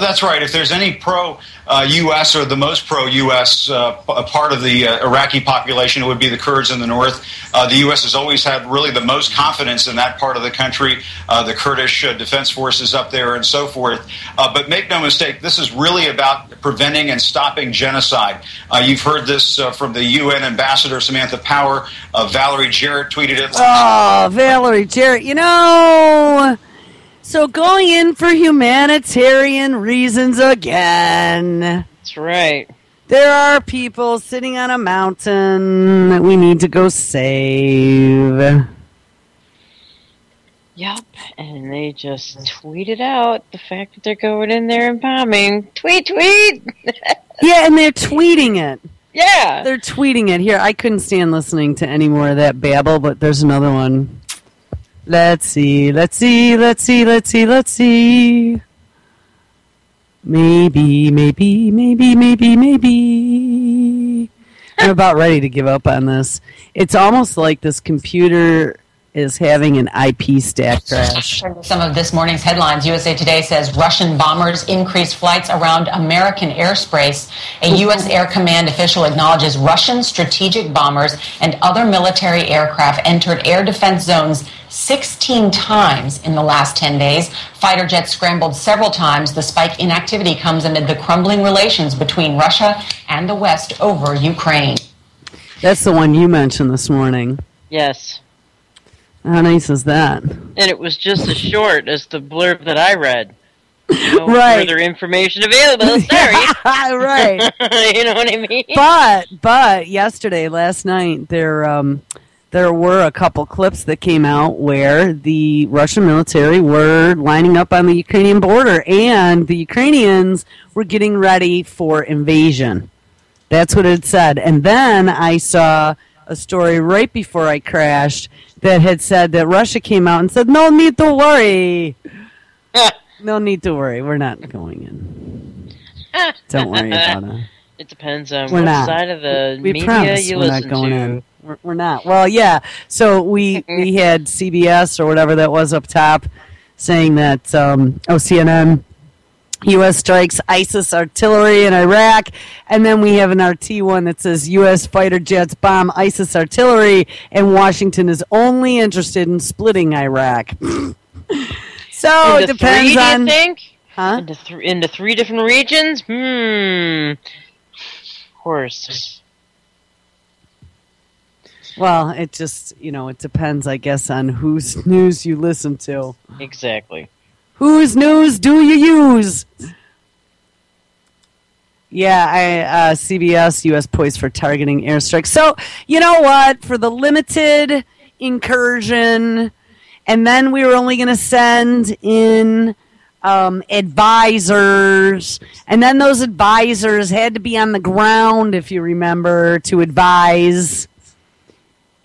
That's right. If there's any pro-U.S. or the most pro-U.S. Part of the Iraqi population, it would be the Kurds in the north. The U.S. has always had really the most confidence in that part of the country, the Kurdish defense forces up there and so forth. But make no mistake, this is really about preventing and stopping genocide. You've heard this from the UN ambassador, Samantha Power. Valerie Jarrett tweeted it. Oh, Valerie Jarrett. So going in for humanitarian reasons again. That's right. There are people sitting on a mountain that we need to go save. Yep, and they just tweeted out the fact that they're going in there and bombing. Tweet! Yeah, and they're tweeting it. Yeah. They're tweeting it. Here, I couldn't stand listening to any more of that babble, but there's another one. Let's see. Maybe. I'm about ready to give up on this. It's almost like this computer is having an IP stack crash. Some of this morning's headlines. USA Today says Russian bombers increase flights around American airspace. A U.S. Air Command official acknowledges Russian strategic bombers and other military aircraft entered air defense zones 16 times in the last 10 days. Fighter jets scrambled several times. The spike in activity comes amid the crumbling relations between Russia and the West over Ukraine. That's the one you mentioned this morning. Yes. How nice is that? And it was just as short as the blurb that I read. No right. further information available. Sorry. Right. You know what I mean? But last night, there were a couple clips that came out where the Russian military were lining up on the Ukrainian border, and the Ukrainians were getting ready for invasion. That's what it said. And then I saw a story right before I crashed that had said that Russia came out and said, no need to worry. No need to worry. We're not going in. Don't worry about it. It depends on what side of the media you listen to. In. We're not. Well, yeah. So we had CBS or whatever that was up top saying that, CNN, U.S. strikes ISIS artillery in Iraq, and then we have an RT one that says U.S. fighter jets bomb ISIS artillery, and Washington is only interested in splitting Iraq. So it depends on. Do you think? Huh? Into three different regions? Of course. Well, it just, it depends, I guess, on whose news you listen to. Exactly. Whose news do you use? Yeah, CBS, U.S. poised for targeting airstrikes. So, you know what? For the limited incursion, and then we were only going to send in advisors, and then those advisors had to be on the ground, if you remember, to advise.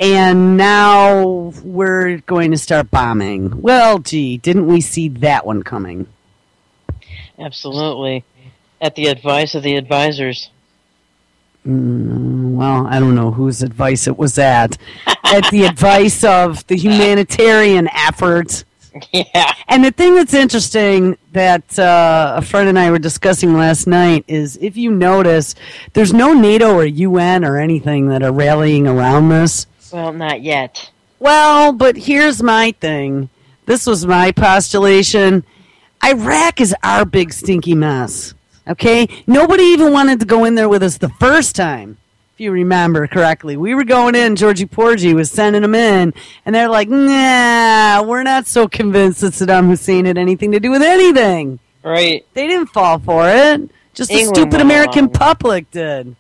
And now we're going to start bombing. Well, gee, didn't we see that one coming? Absolutely. At the advice of the advisors. Well, I don't know whose advice it was at. At the advice of the humanitarian effort. Yeah. And the thing that's interesting that a friend and I were discussing last night is if you notice, there's no NATO or UN or anything that are rallying around this. Well, not yet. Well, but here's my thing. This was my postulation. Iraq is our big stinky mess. Okay? Nobody even wanted to go in there with us the first time, if you remember correctly. We were going in, Georgie Porgy was sending them in, and they're like, nah, we're not so convinced that Saddam Hussein had anything to do with anything. Right. They didn't fall for it. Just England the stupid went American along. public did.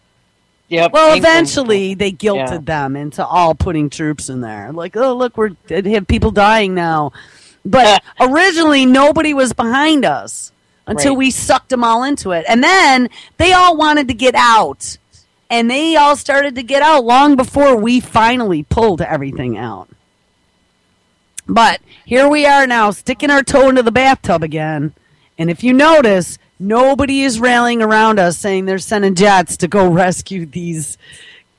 Yep. Well, England- eventually they guilted them into all putting troops in there. Like, oh, look, they have people dying now. But originally, nobody was behind us until we sucked them all into it. And then they all wanted to get out. And they all started to get out long before we finally pulled everything out. But here we are now, sticking our toe into the bathtub again. And if you notice, nobody is rallying around us saying they're sending jets to go rescue these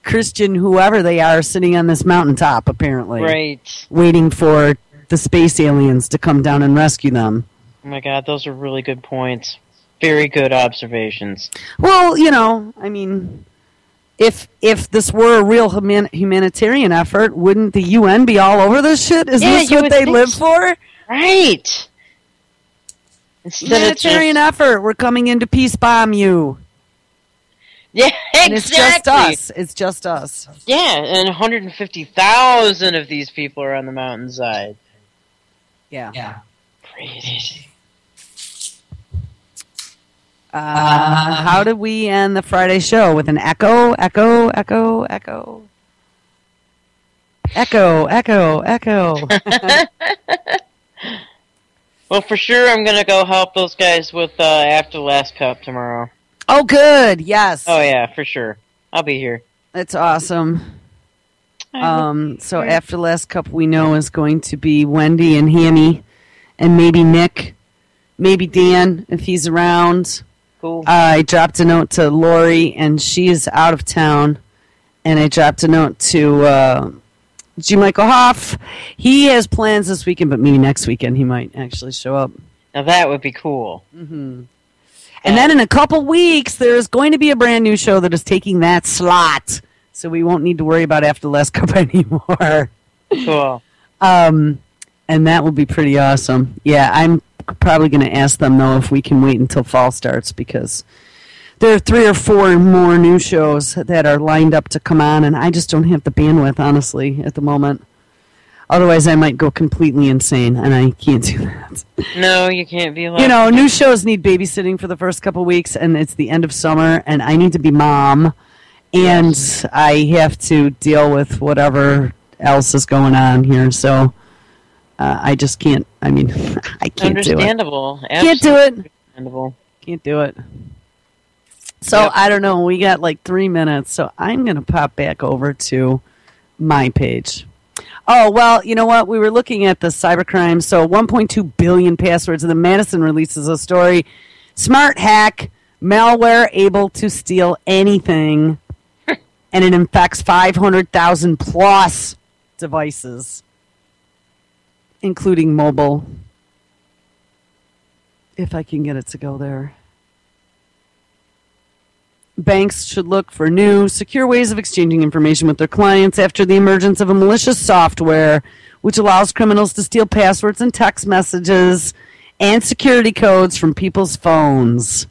Christian whoever they are sitting on this mountaintop, apparently. Right. Waiting for the space aliens to come down and rescue them. Oh my God, those are really good points. Very good observations. Well, you know, I mean, if this were a real humanitarian effort, wouldn't the UN be all over this shit? Is this what they live for? Right. Humanitarian effort. We're coming in to peace bomb you. Yeah, exactly. And it's just us. It's just us. Yeah, and 150,000 of these people are on the mountainside. Yeah. Crazy. How did we end the Friday show? With an echo, echo, echo, echo. Echo, echo, echo. Well, for sure, I'm going to go help those guys with After Last Cup tomorrow. Oh, good. Yes. Oh, yeah, for sure. I'll be here. That's awesome. So After Last Cup, we know is going to be Wendy and Hammy, and maybe Nick, maybe Dan if he's around. Cool. I dropped a note to Lori, and she is out of town. And I dropped a note to G. Michael Hoff. He has plans this weekend, but maybe next weekend he might actually show up. Now that would be cool. Mm-hmm. And then in a couple weeks, there is going to be a brand new show that is taking that slot. So we won't need to worry about After Last Cup anymore. Cool. And that will be pretty awesome. Yeah, I'm probably going to ask them, though, if we can wait until fall starts, because there are 3 or 4 more new shows that are lined up to come on, and I just don't have the bandwidth, honestly, at the moment. Otherwise, I might go completely insane, and I can't do that. No, you can't be like... You know, new shows need babysitting for the first couple weeks, and it's the end of summer, and I need to be mom, and I have to deal with whatever else is going on here, so I just can't, I mean, I can't do it. Understandable. Can't do it. Understandable. Can't do it. So, I don't know, we got like 3 minutes, so I'm going to pop back over to my page. Oh, well, you know what? We were looking at the cybercrime. So 1.2 billion passwords, and then Madison releases a story. Smart hack, malware able to steal anything, and it infects 500,000 plus devices, including mobile. If I can get it to go there. Banks should look for new, secure ways of exchanging information with their clients after the emergence of a malicious software which allows criminals to steal passwords and text messages and security codes from people's phones.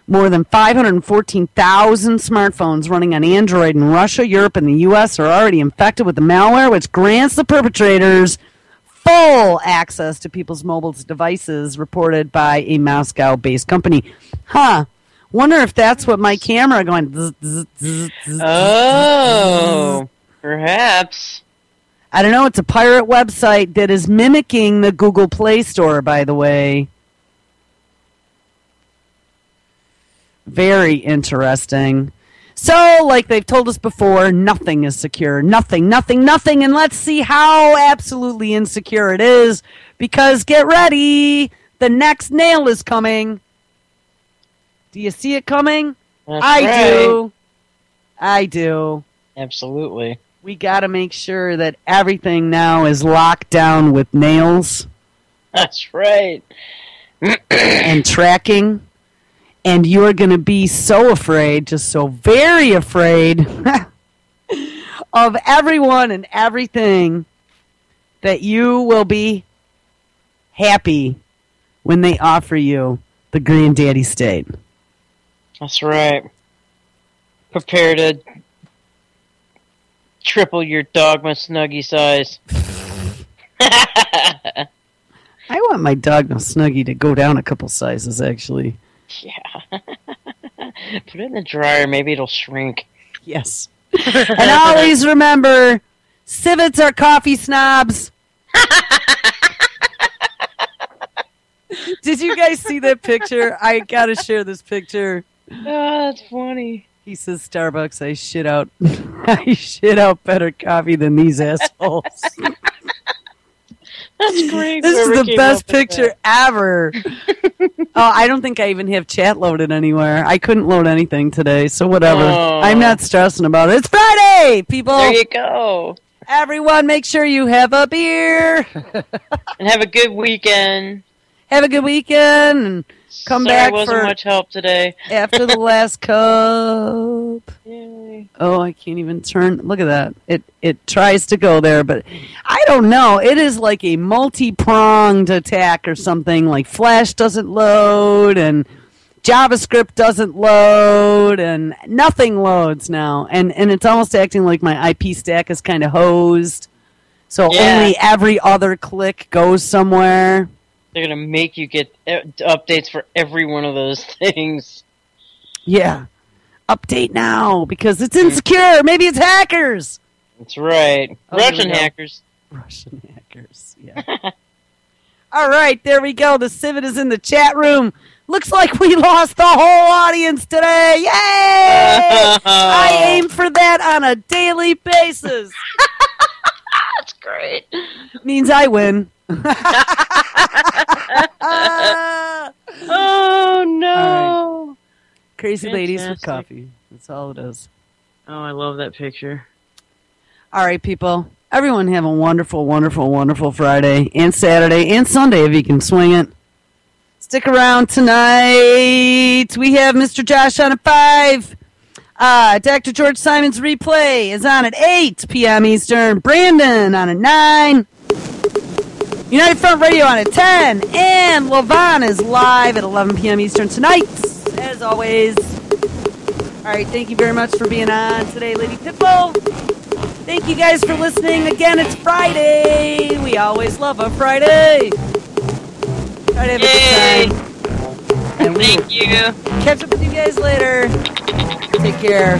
More than 514,000 smartphones running on Android in Russia, Europe, and the U.S. are already infected with the malware, which grants the perpetrators full access to people's mobile devices, reported by a Moscow-based company. Wonder if that's what my camera going... Oh, perhaps. I don't know. It's a pirate website that is mimicking the Google Play Store, by the way. Very interesting. So, like they've told us before, nothing is secure. Nothing, nothing, nothing. And let's see how absolutely insecure it is. Because, get ready, the next nail is coming. Do you see it coming? That's I right. do. I do. Absolutely. We got to make sure that everything now is locked down with nails. That's right. And tracking. And you're going to be so afraid, just so very afraid of everyone and everything that you will be happy when they offer you the granddaddy state. That's right. Prepare to triple your Dogma Snuggie size. I want my Dogma Snuggie to go down a couple sizes, actually. Yeah. Put it in the dryer. Maybe it'll shrink. Yes. And always remember, civets are coffee snobs. Did you guys see that picture? I gotta share this picture. Oh, that's funny. He says, Starbucks, I shit out better coffee than these assholes. That's great. This is Whoever the came best up with picture ever. I don't think I even have chat loaded anywhere. I couldn't load anything today, so whatever. Oh. I'm not stressing about it. It's Friday, people. There you go. Everyone, make sure you have a beer. And have a good weekend. Have a good weekend and come Sorry back wasn't for much help today. after the last cup. Yay. Oh, I can't even turn. Look at that. It tries to go there, but I don't know. It is like a multi-pronged attack or something. Like Flash doesn't load and JavaScript doesn't load and nothing loads now. And it's almost acting like my IP stack is kind of hosed. So only every other click goes somewhere. They're going to make you get updates for every one of those things. Yeah. Update now because it's insecure. Maybe it's hackers. That's right. Oh, Russian here we go. hackers. Russian hackers, yeah. All right, there we go. The Civet is in the chat room. Looks like we lost the whole audience today. Yay! I aim for that on a daily basis. That's great. Means I win. Oh, no. All right. Crazy ladies with Fantastic. coffee. That's all it is. Oh, I love that picture. All right, people. Everyone have a wonderful, wonderful, wonderful Friday and Saturday and Sunday if you can swing it. Stick around tonight. We have Mr. Josh on at 5. Dr. George Simon's replay is on at 8 p.m. Eastern. Brandon on at 9. United Front Radio on at 10. And Levon is live at 11 p.m. Eastern tonight, as always. All right, thank you very much for being on today, Lady Pitbull. Thank you guys for listening. Again, it's Friday. We always love a Friday. Try to have a good time. And Thank you. Catch up with you guys later. Take care.